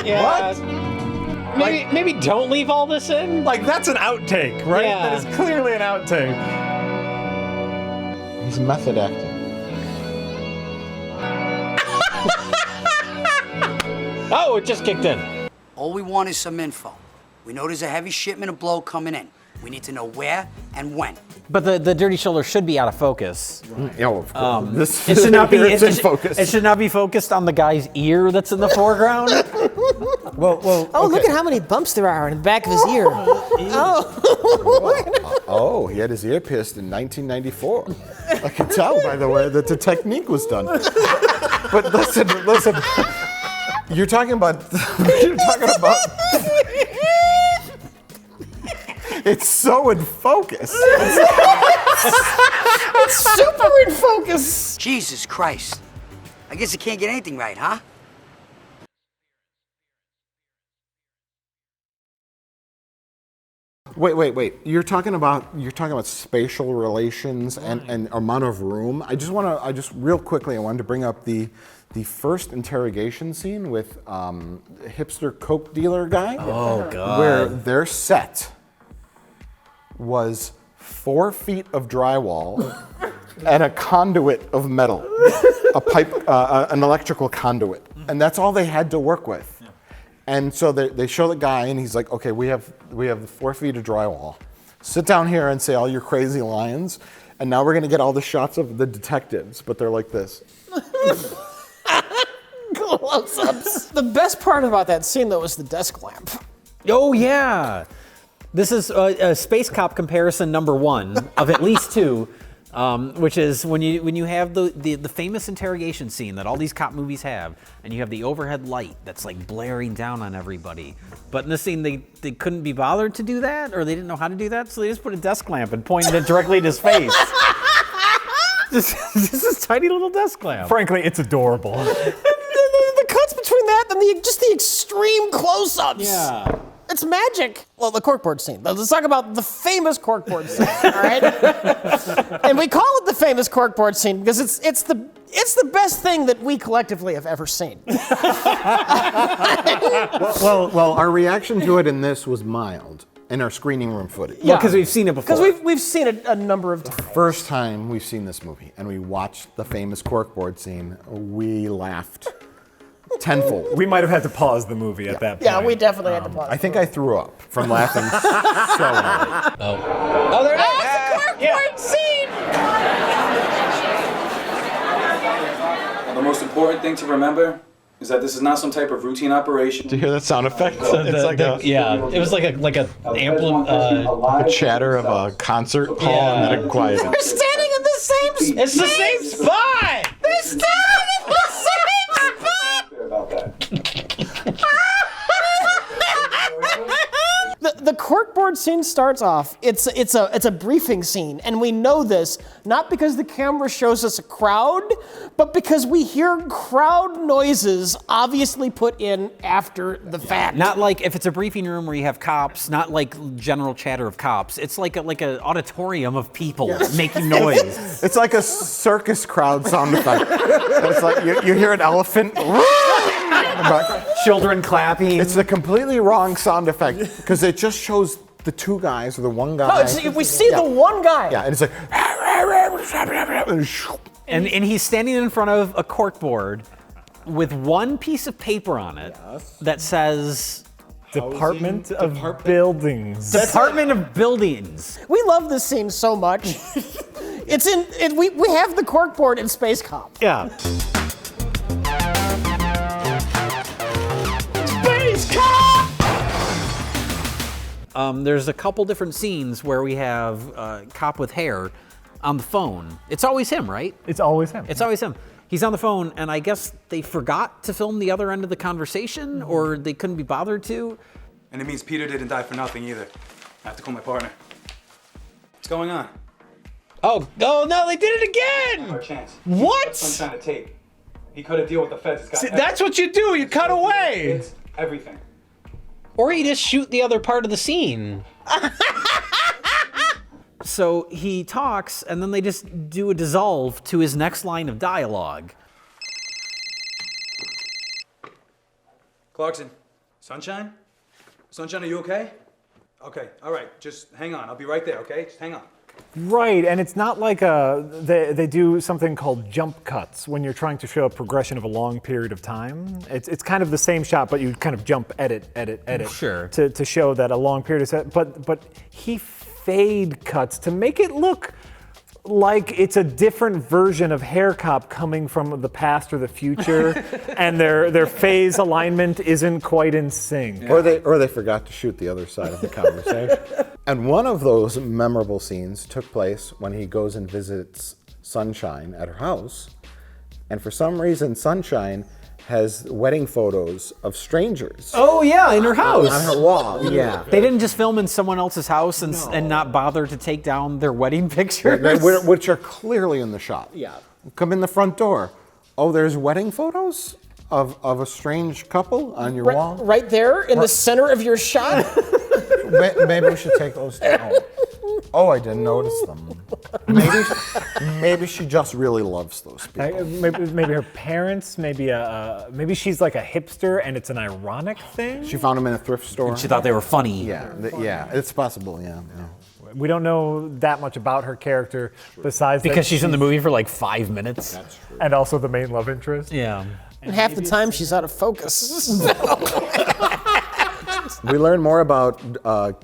Yeah. What? Maybe don't leave all this in. Like that's an outtake, right? Yeah. That is clearly an outtake. He's method acting. Oh, it just kicked in. All we want is some info. We know there's a heavy shipment of blow coming in. We need to know where and when. But the dirty shoulder should be out of focus. Yeah, of course. It should not be in focus. It should not be focused on the guy's ear that's in the foreground. Oh, look at how many bumps there are in the back of his ear. Oh, he had his ear pierced in 1994. I can tell, by the way, that the technique was done. But listen. You're talking about. It's so in focus. It's super in focus. Jesus Christ. I guess you can't get anything right, huh? Wait. You're talking about spatial relations and amount of room. I just real quickly, I wanted to bring up the first interrogation scene with hipster coke dealer guy. Oh God. Where their set was 4 feet of drywall and a conduit of metal, a pipe, an electrical conduit, and that's all they had to work with. And so they show the guy, and he's like, "Okay, we have 4 feet of drywall. Sit down here and say all your crazy lines, and now we're gonna get all the shots of the detectives, but they're like this." Close-ups. The best part about that scene, though, was the desk lamp. Oh yeah. This is a Space Cop comparison number 1 of at least 2. which is when you have the famous interrogation scene that all these cop movies have, and you have the overhead light that's like blaring down on everybody. But in this scene, they couldn't be bothered to do that, or they didn't know how to do that, so they just put a desk lamp and pointed it directly at his face. This is tiny little desk lamp. Frankly, it's adorable. The cuts between that and just the extreme close-ups. Yeah. It's magic. Well, the corkboard scene. Let's talk about the famous corkboard scene, all right? And we call it the famous corkboard scene because it's the best thing that we collectively have ever seen. Well, our reaction to it in this was mild in our screening room footage. Yeah, because we've seen it before. Because we've seen it a number of times. First time we've seen this movie and we watched the famous corkboard scene, we laughed tenfold. We might have had to pause the movie at that point. Yeah, we definitely had to pause. I think I threw up from laughing so hard. Oh, there it is. It's a corkboard scene! The most important thing to remember is that this is not some type of routine operation. Do you hear that sound effect? So It's like it was like a chatter of a concert hall, and then it quieted. They're standing in the same spot! It's the same spot! They're standing in the same spot! About that. The corkboard scene starts off. It's a briefing scene, and we know this not because the camera shows us a crowd, but because we hear crowd noises obviously put in after the fact. Not like if it's a briefing room where you have cops, not like general chatter of cops. It's like an auditorium of people making noise. It's like a circus crowd sound effect. It's like you hear an elephant. Children clapping. It's the completely wrong sound effect because it just shows the two guys or the one guy. No, we see the one guy. Yeah, and it's like. And he's standing in front of a corkboard with one piece of paper on it that says Department of Buildings. Department of Buildings. We love this scene so much. We have the corkboard in Space Cop. Yeah. Space Cop! There's a couple different scenes where we have a cop with hair on the phone. It's always him, right? It's always him. It's always him. He's on the phone, and I guess they forgot to film the other end of the conversation, or they couldn't be bothered to. And it means Peter didn't die for nothing either. I have to call my partner. What's going on? Oh no, they did it again! No chance. What? Some kind of tape. He cut a deal with the feds. It's got See, that's what you do, you cut away! It's everything. Or you just shoot the other part of the scene. So he talks, and then they just do a dissolve to his next line of dialogue. Clarkson, Sunshine? Sunshine, are you okay? Okay, all right, just hang on. I'll be right there, okay? Just hang on. Right, and it's not like they do something called jump cuts when you're trying to show a progression of a long period of time. It's kind of the same shot, but you kind of jump edit Sure. to show that a long period of time. But he fade cuts to make it look like it's a different version of Hair Cop coming from the past or the future, and their phase alignment isn't quite in sync. Yeah. Or they forgot to shoot the other side of the conversation. And one of those memorable scenes took place when he goes and visits Sunshine at her house, and for some reason Sunshine has wedding photos of strangers. Oh yeah, in her house. On her wall, yeah. They didn't just film in someone else's house and not bother to take down their wedding pictures. Which are clearly in the shot. Yeah. Come in the front door. Oh, there's wedding photos of a strange couple on your wall? Right there in the center of your shot? Maybe we should take those down. Oh, I didn't notice them. Maybe she just really loves those people. Maybe her parents. Maybe she's like a hipster, and it's an ironic thing. She found them in a thrift store. And she thought they were funny. Yeah, it's possible. Yeah. We don't know that much about her character besides because she's in the movie for like 5 minutes. That's true. And also the main love interest. Yeah. And half the time she's out of focus. We learn more about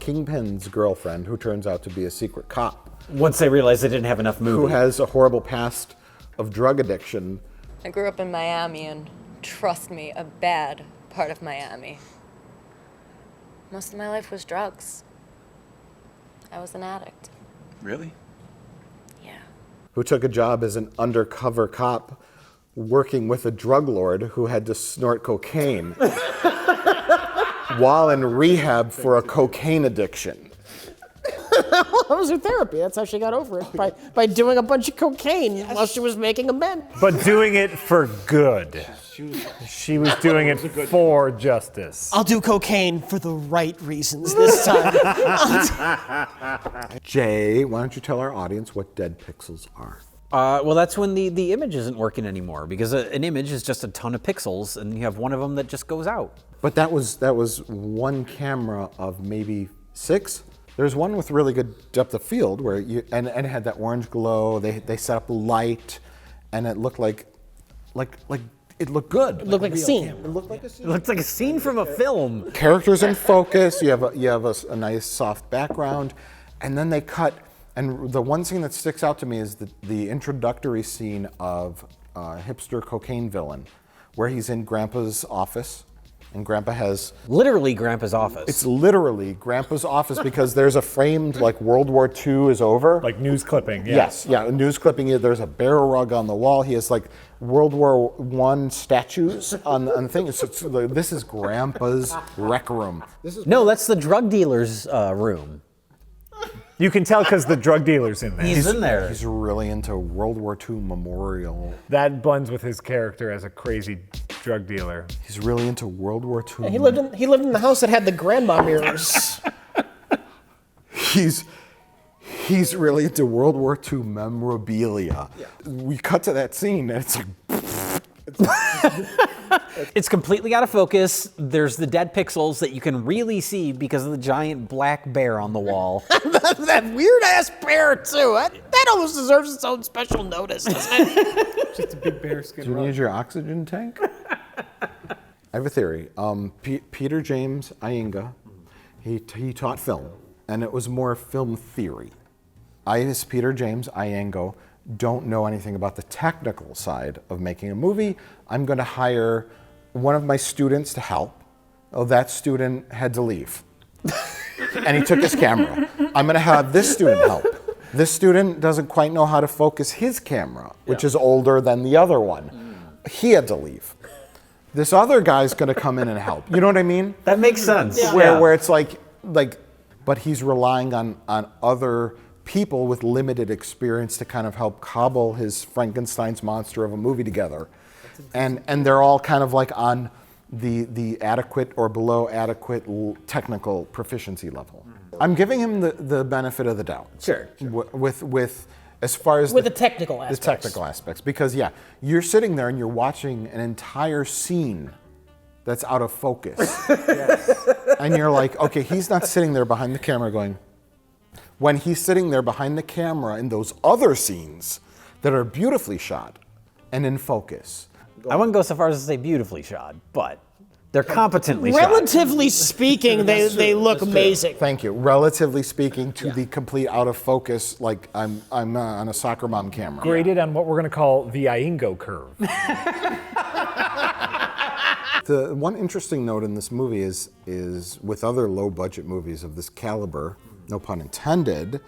Kingpin's girlfriend, who turns out to be a secret cop. Once they realized they didn't have enough movie. Who has a horrible past of drug addiction. I grew up in Miami, and trust me, a bad part of Miami. Most of my life was drugs. I was an addict. Really? Yeah. who took a job as an undercover cop working with a drug lord who had to snort cocaine while in rehab for a cocaine addiction. That was her therapy. That's how she got over it, by doing a bunch of cocaine while she was making amends. But doing it for good. She was doing it for justice. I'll do cocaine for the right reasons this time. Jay, why don't you tell our audience what dead pixels are? Well, that's when the image isn't working anymore, because an image is just a ton of pixels, and you have one of them that just goes out. But that was one camera of maybe 6. There's one with really good depth of field where and it had that orange glow. They set up light, and it looked like it looked good. It looked like a scene. It looked like a scene. It looks like a scene from a film. Characters in focus. You have a nice soft background, and then they cut. And the one scene that sticks out to me is the introductory scene of hipster cocaine villain, where he's in Grandpa's office. And Grandpa has... Literally Grandpa's office. It's literally Grandpa's office because there's a framed, like, World War II is over. Like news clipping, yeah. Yes, yeah, a news clipping. There's a bear rug on the wall. He has, like, World War I statues on the thing. This is Grandpa's rec room. No, that's the drug dealer's room. You can tell because the drug dealer's in there. He's in there. He's really into World War II memorial. That blends with his character as a crazy drug dealer. He's really into World War II. Yeah, he lived in the house that had the grandma mirrors. He's really into World War II memorabilia. Yeah. We cut to that scene and it's like... It's completely out of focus. There's the dead pixels that you can really see because of the giant black bear on the wall. That weird ass bear too. That almost deserves its own special notice, doesn't it? Just a big bear skin. Do you need your oxygen tank? I have a theory. Peter James IENGO, he taught film, and it was more film theory. I, as Peter James IENGO, don't know anything about the technical side of making a movie. I'm going to hire one of my students to help. Oh, that student had to leave. And he took his camera. I'm going to have this student help. This student doesn't quite know how to focus his camera, which is older than the other one. He had to leave. This other guy's going to come in and help. You know what I mean? That makes sense. Yeah. Where it's like, but he's relying on other people with limited experience to kind of help cobble his Frankenstein's monster of a movie together. And they're all kind of like on the adequate or below adequate technical proficiency level. I'm giving him the benefit of the doubt. Sure. With as far as the technical aspects. The technical aspects. Because yeah, you're sitting there and you're watching an entire scene that's out of focus. Yes. And you're like, okay, he's not sitting there behind the camera going, when he's sitting there behind the camera in those other scenes that are beautifully shot and in focus. I wouldn't go so far as to say beautifully shot, but they're competently shot. Relatively speaking, they look amazing. Thank you. Relatively speaking to the complete out of focus, like I'm on a soccer mom camera. Graded on what we're going to call the IENGO curve. The one interesting note in this movie is with other low budget movies of this caliber, no pun intended,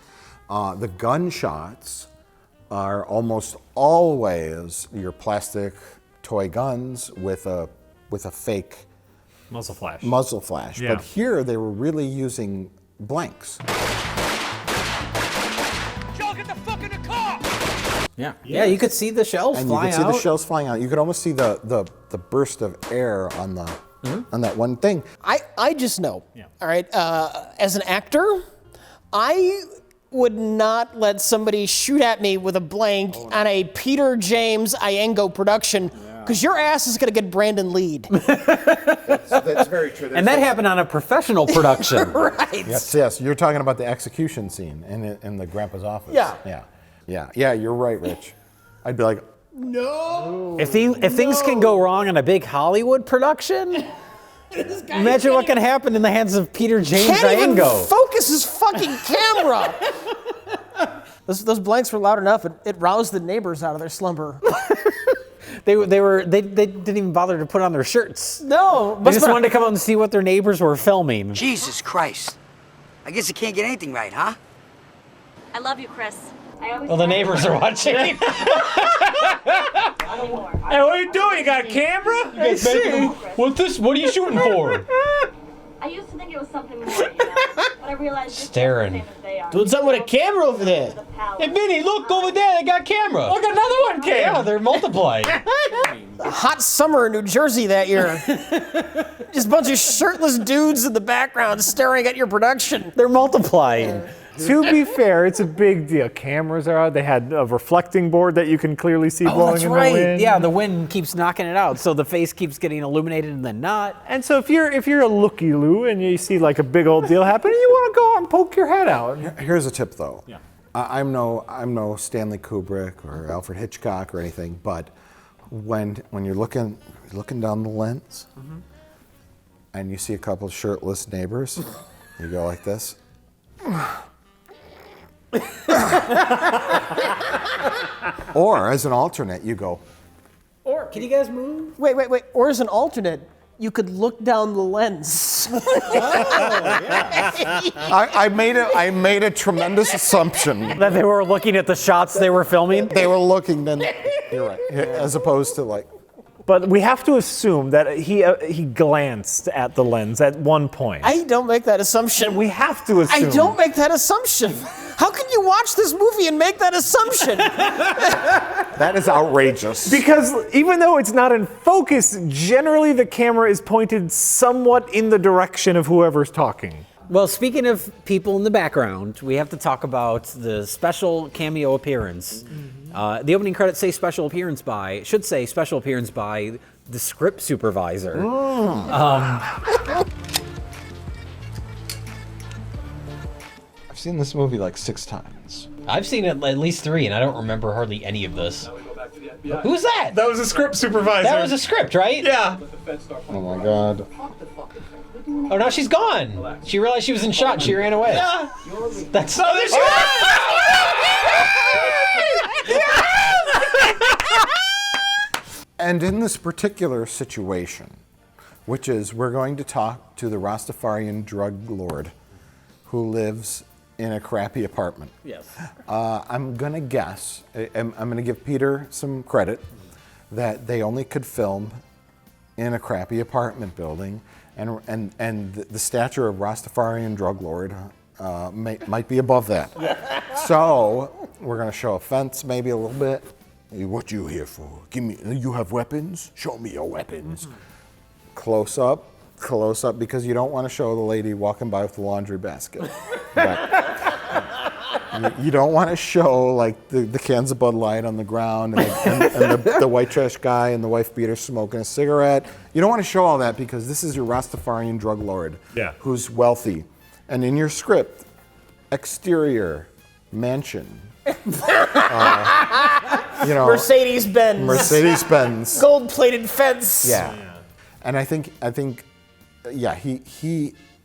the gunshots are almost always your plastic toy guns with a fake muzzle flash. Yeah. But here they were really using blanks. Y'all get the fuck in the car! Yeah, you could see the shells and fly out. You could see the shells flying out. You could almost see the burst of air on that one thing. I just know, all right, as an actor, I would not let somebody shoot at me with a blank on a Peter James IENGO production, because your ass is going to get Brandon Lead. That's very true. And that happened on a professional production. Right. Yes. You're talking about the execution scene in the grandpa's office. Yeah, you're right, Rich. I'd be like, no. If things can go wrong in a big Hollywood production, imagine what can happen in the hands of Peter James Can't even IENGO. focus his fucking camera. Those blanks were loud enough. It roused the neighbors out of their slumber. They didn't even bother to put on their shirts. No, They just wanted to come out and see what their neighbors were filming. Jesus Christ. I guess you can't get anything right, huh? I love you, Chris. Well, the neighbors are watching. Hey, what are you doing? You got a camera? Hey, what's this? What are you shooting for? I used to think it was something more, you know, but I realized it's Staring. the same as they are. Doing something with a camera over there. Hey, Vinny, look over there. They got camera. Look, another one came. Yeah, they're multiplying. Hot summer in New Jersey that year. Just a bunch of shirtless dudes in the background staring at your production. They're multiplying. To be fair, it's a big deal. Cameras are out. They had a reflecting board that you can clearly see blowing That's in right. the wind. Yeah, the wind keeps knocking it out, so the face keeps getting illuminated and then not. And so if you're a looky-loo and you see like a big old deal happening, you want to go and poke your head out. Here's a tip, though. Yeah. I'm no Stanley Kubrick or Alfred Hitchcock or anything, but when you're looking down the lens and you see a couple of shirtless neighbors, you go like this. Or as an alternate, you go. Or can you guys move? Wait. Or as an alternate, you could look down the lens. I made a tremendous assumption that they were looking at the shots they were filming. They were looking. Then you're right, as opposed to like. But we have to assume that he glanced at the lens at one point. I don't make that assumption. We have to assume. I don't make that assumption. How can you watch this movie and make that assumption? That is outrageous. Because even though it's not in focus, generally the camera is pointed somewhat in the direction of whoever's talking. Well, speaking of people in the background, we have to talk about the special cameo appearance. The opening credits say special appearance by, it should say special appearance by the script supervisor. I've seen this movie like 6 times. I've seen it at least 3, and I don't remember hardly any of this. Who's that? That was a script supervisor. That was a script, right? Yeah. Oh my God. Oh, now she's gone. She realized she was in shot. She ran away. Yeah. That's so there she And in this particular situation, which is we're going to talk to the Rastafarian drug lord who lives in a crappy apartment. Yes. I'm going to guess, I'm going to give Peter some credit, that they only could film in a crappy apartment building, and the stature of Rastafarian drug lord might be above that. So we're going to show a fence maybe a little bit. Hey, what you here for? Give me. You have weapons? Show me your weapons. Close up, because you don't want to show the lady walking by with the laundry basket. You don't want to show like the cans of Bud Light on the ground and the white trash guy and the wife beater smoking a cigarette. You don't want to show all that because this is your Rastafarian drug lord who's wealthy. And in your script, exterior, mansion. Mercedes-Benz. Gold-plated fence. Yeah. And I think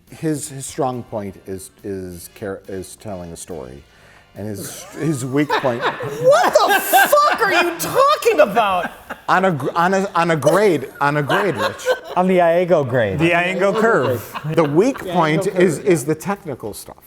his strong point is telling a story, and his weak point. What the fuck are you talking about? On a grade, Rich. On the IENGO grade. The IENGO curve. The weak point is the technical stuff.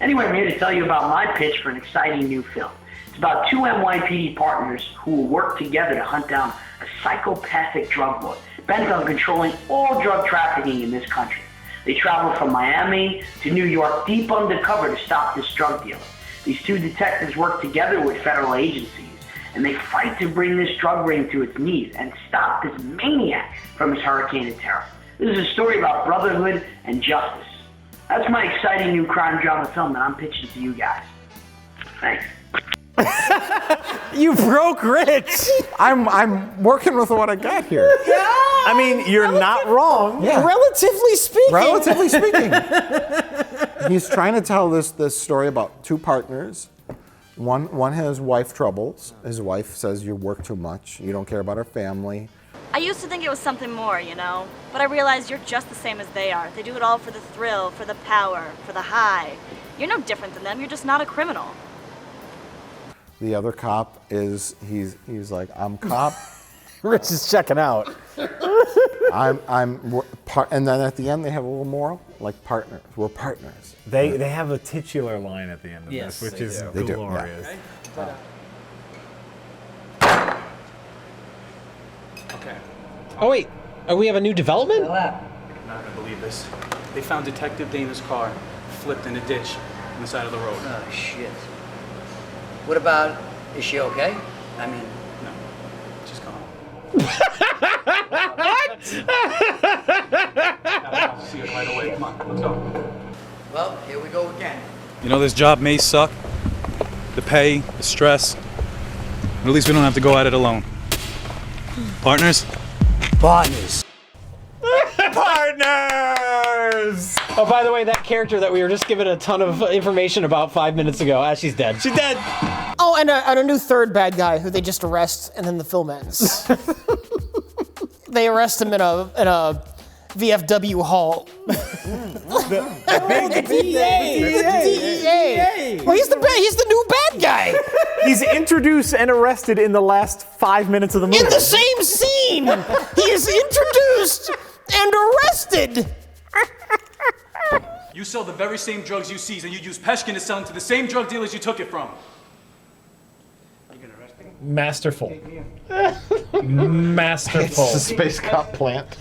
Anyway, I'm here to tell you about my pitch for an exciting new film. It's about 2 NYPD partners who will work together to hunt down a psychopathic drug lord bent on controlling all drug trafficking in this country. They travel from Miami to New York deep undercover to stop this drug dealer. These 2 detectives work together with federal agencies, and they fight to bring this drug ring to its knees and stop this maniac from his hurricane of terror. This is a story about brotherhood and justice. That's my exciting new crime drama film that I'm pitching to you guys. Thanks. You broke Rich. I'm working with what I got here. Yeah. I mean, you're not wrong. Yeah. Relatively speaking. He's trying to tell this story about 2 partners. One has wife troubles. His wife says you work too much. You don't care about her family. I used to think it was something more, you know, but I realized you're just the same as they are. They do it all for the thrill, for the power, for the high. You're no different than them. You're just not a criminal. The other cop he's like, I'm cop. Rich is checking out. And then at the end they have a little moral, like partners. We're partners. They have a titular line at the end of Yes, this, which they is do. They do, yeah. glorious. Okay. Oh wait, we have a new development? I'm not gonna believe this. They found Detective Dana's car flipped in a ditch on the side of the road. Oh, shit. What about, is she okay? I mean... No, she's gone. I'll see it right away. Come on, let's go. Well, here we go again. You know, this job may suck. The pay, the stress. But at least we don't have to go at it alone. Partners? Partners. Partners! Oh, by the way, that character that we were just given a ton of information about 5 minutes ago, she's dead. She's dead. Oh, and a new third bad guy who they just arrest, and then the film ends. They arrest him in a VFW hall. The DEA. Well, he's the new bad guy. He's introduced and arrested in the last 5 minutes of the movie. In the same scene, he is introduced and arrested. You sell the very same drugs you seize, and you use Peshkin to sell them to the same drug dealers you took it from. Masterful. Masterful. It's a space cop plant.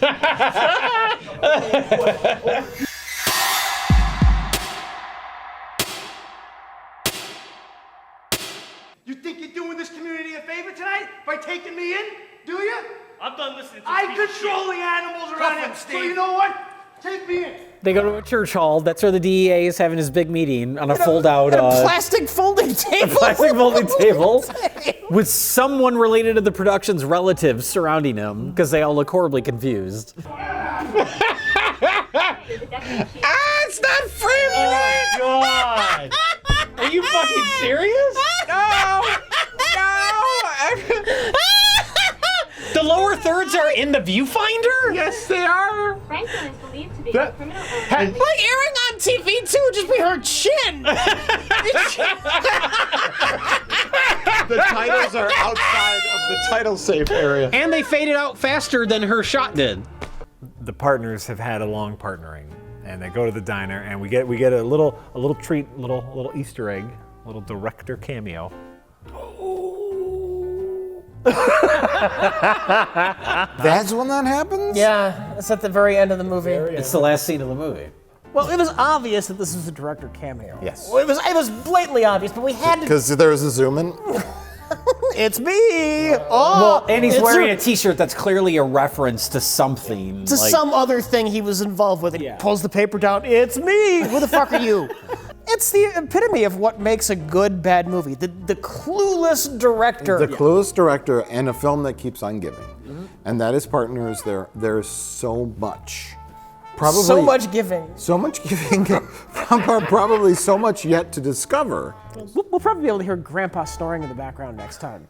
You think you're doing this community a favor tonight by taking me in? Do you? I'm done listening to I control the animals around here, so you know what? Take me in. They go to a church hall. That's where the DEA is having his big meeting on a fold-out. A plastic folding table. A plastic folding table with someone related to the production's relatives surrounding him because they all look horribly confused. It's not free, Oh God! Are you fucking serious? No! The lower thirds are in the viewfinder? Yes, they are. Franklin is believed to be That- a criminal. Like airing on TV too, just be her chin. The titles are outside of the title safe area. And they faded out faster than her shot did. The partners have had a long partnering, and they go to the diner, and we get a little treat, little Easter egg, a little director cameo. That's when that happens? Yeah, it's at the very end of the movie. It's the last scene of the movie. Well, it was obvious that this was a director cameo. Yes. Well, it was blatantly obvious, but we had to. Because there was a zoom in. It's me. Oh, Well, and he's it's wearing a T-shirt that's clearly a reference to something. to some other thing he was involved with. He pulls the paper down. It's me. Who the fuck are you? It's the epitome of what makes a good bad movie. The clueless director. The clueless director and a film that keeps on giving. And that is Partners. There's so much. Probably so much giving. So much giving. Probably so much yet to discover. We'll probably be able to hear Grandpa snoring in the background next time.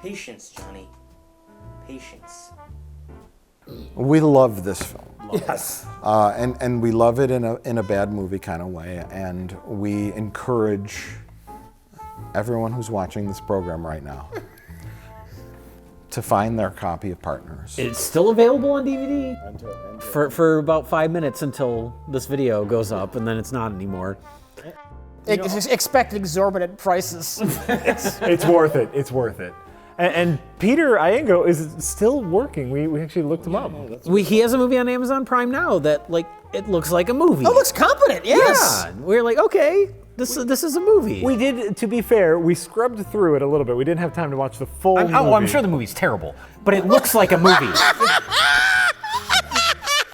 Patience, Johnny. Patience. We love this film. Yes. And we love it in a bad movie kind of way. And we encourage everyone who's watching this program right now to find their copy of Partners. It's still available on DVD for about 5 minutes until this video goes up, and then it's not anymore. Expect exorbitant prices. It's worth it. It's worth it. And Peter IENGO is still working. We actually looked him up. He has a movie on Amazon Prime now that it looks like a movie. Oh, looks competent. Yes. Yeah, we're like, okay, this is a movie. We did, to be fair, we scrubbed through it a little bit. We didn't have time to watch the full movie. I'm sure the movie's terrible, but it looks like a movie.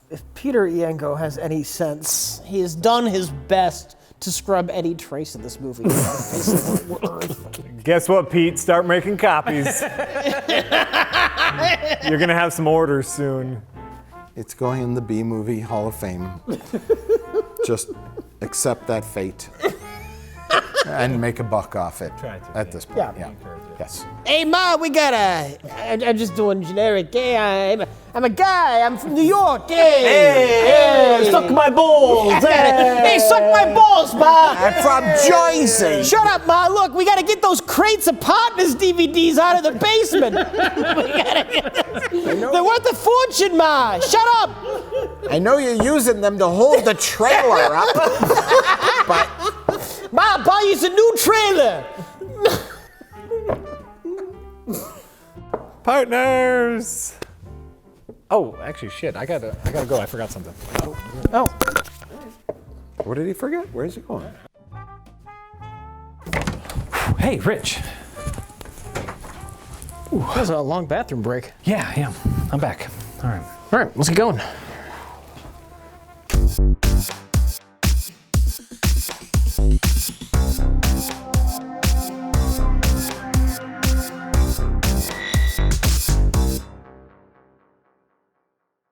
If Peter IENGO has any sense, he has done his best to scrub any trace of this movie. Guess what, Pete? Start making copies. You're gonna have some orders soon. It's going in the B-Movie Hall of Fame. Just accept that fate and make a buck off it Try to, at this point. Yeah. Yeah. Yes. Hey, Ma, we got I'm just doing generic. Hey, I'm a guy. I'm from New York. Hey, suck my balls. Hey, suck my balls, Ma. I'm from Jersey. Shut up, Ma. Look, we got to get those Crates of Partners DVDs out of the basement. They're worth a fortune, Ma. Shut up. I know you're using them to hold the trailer up, but Ma, buy you a new trailer. Partners. Oh, actually, shit. I gotta go. I forgot something. Oh. What did he forget? Where's he going? Hey, Rich. Ooh, that was a long bathroom break. Yeah, I'm back. All right. All right, let's get going.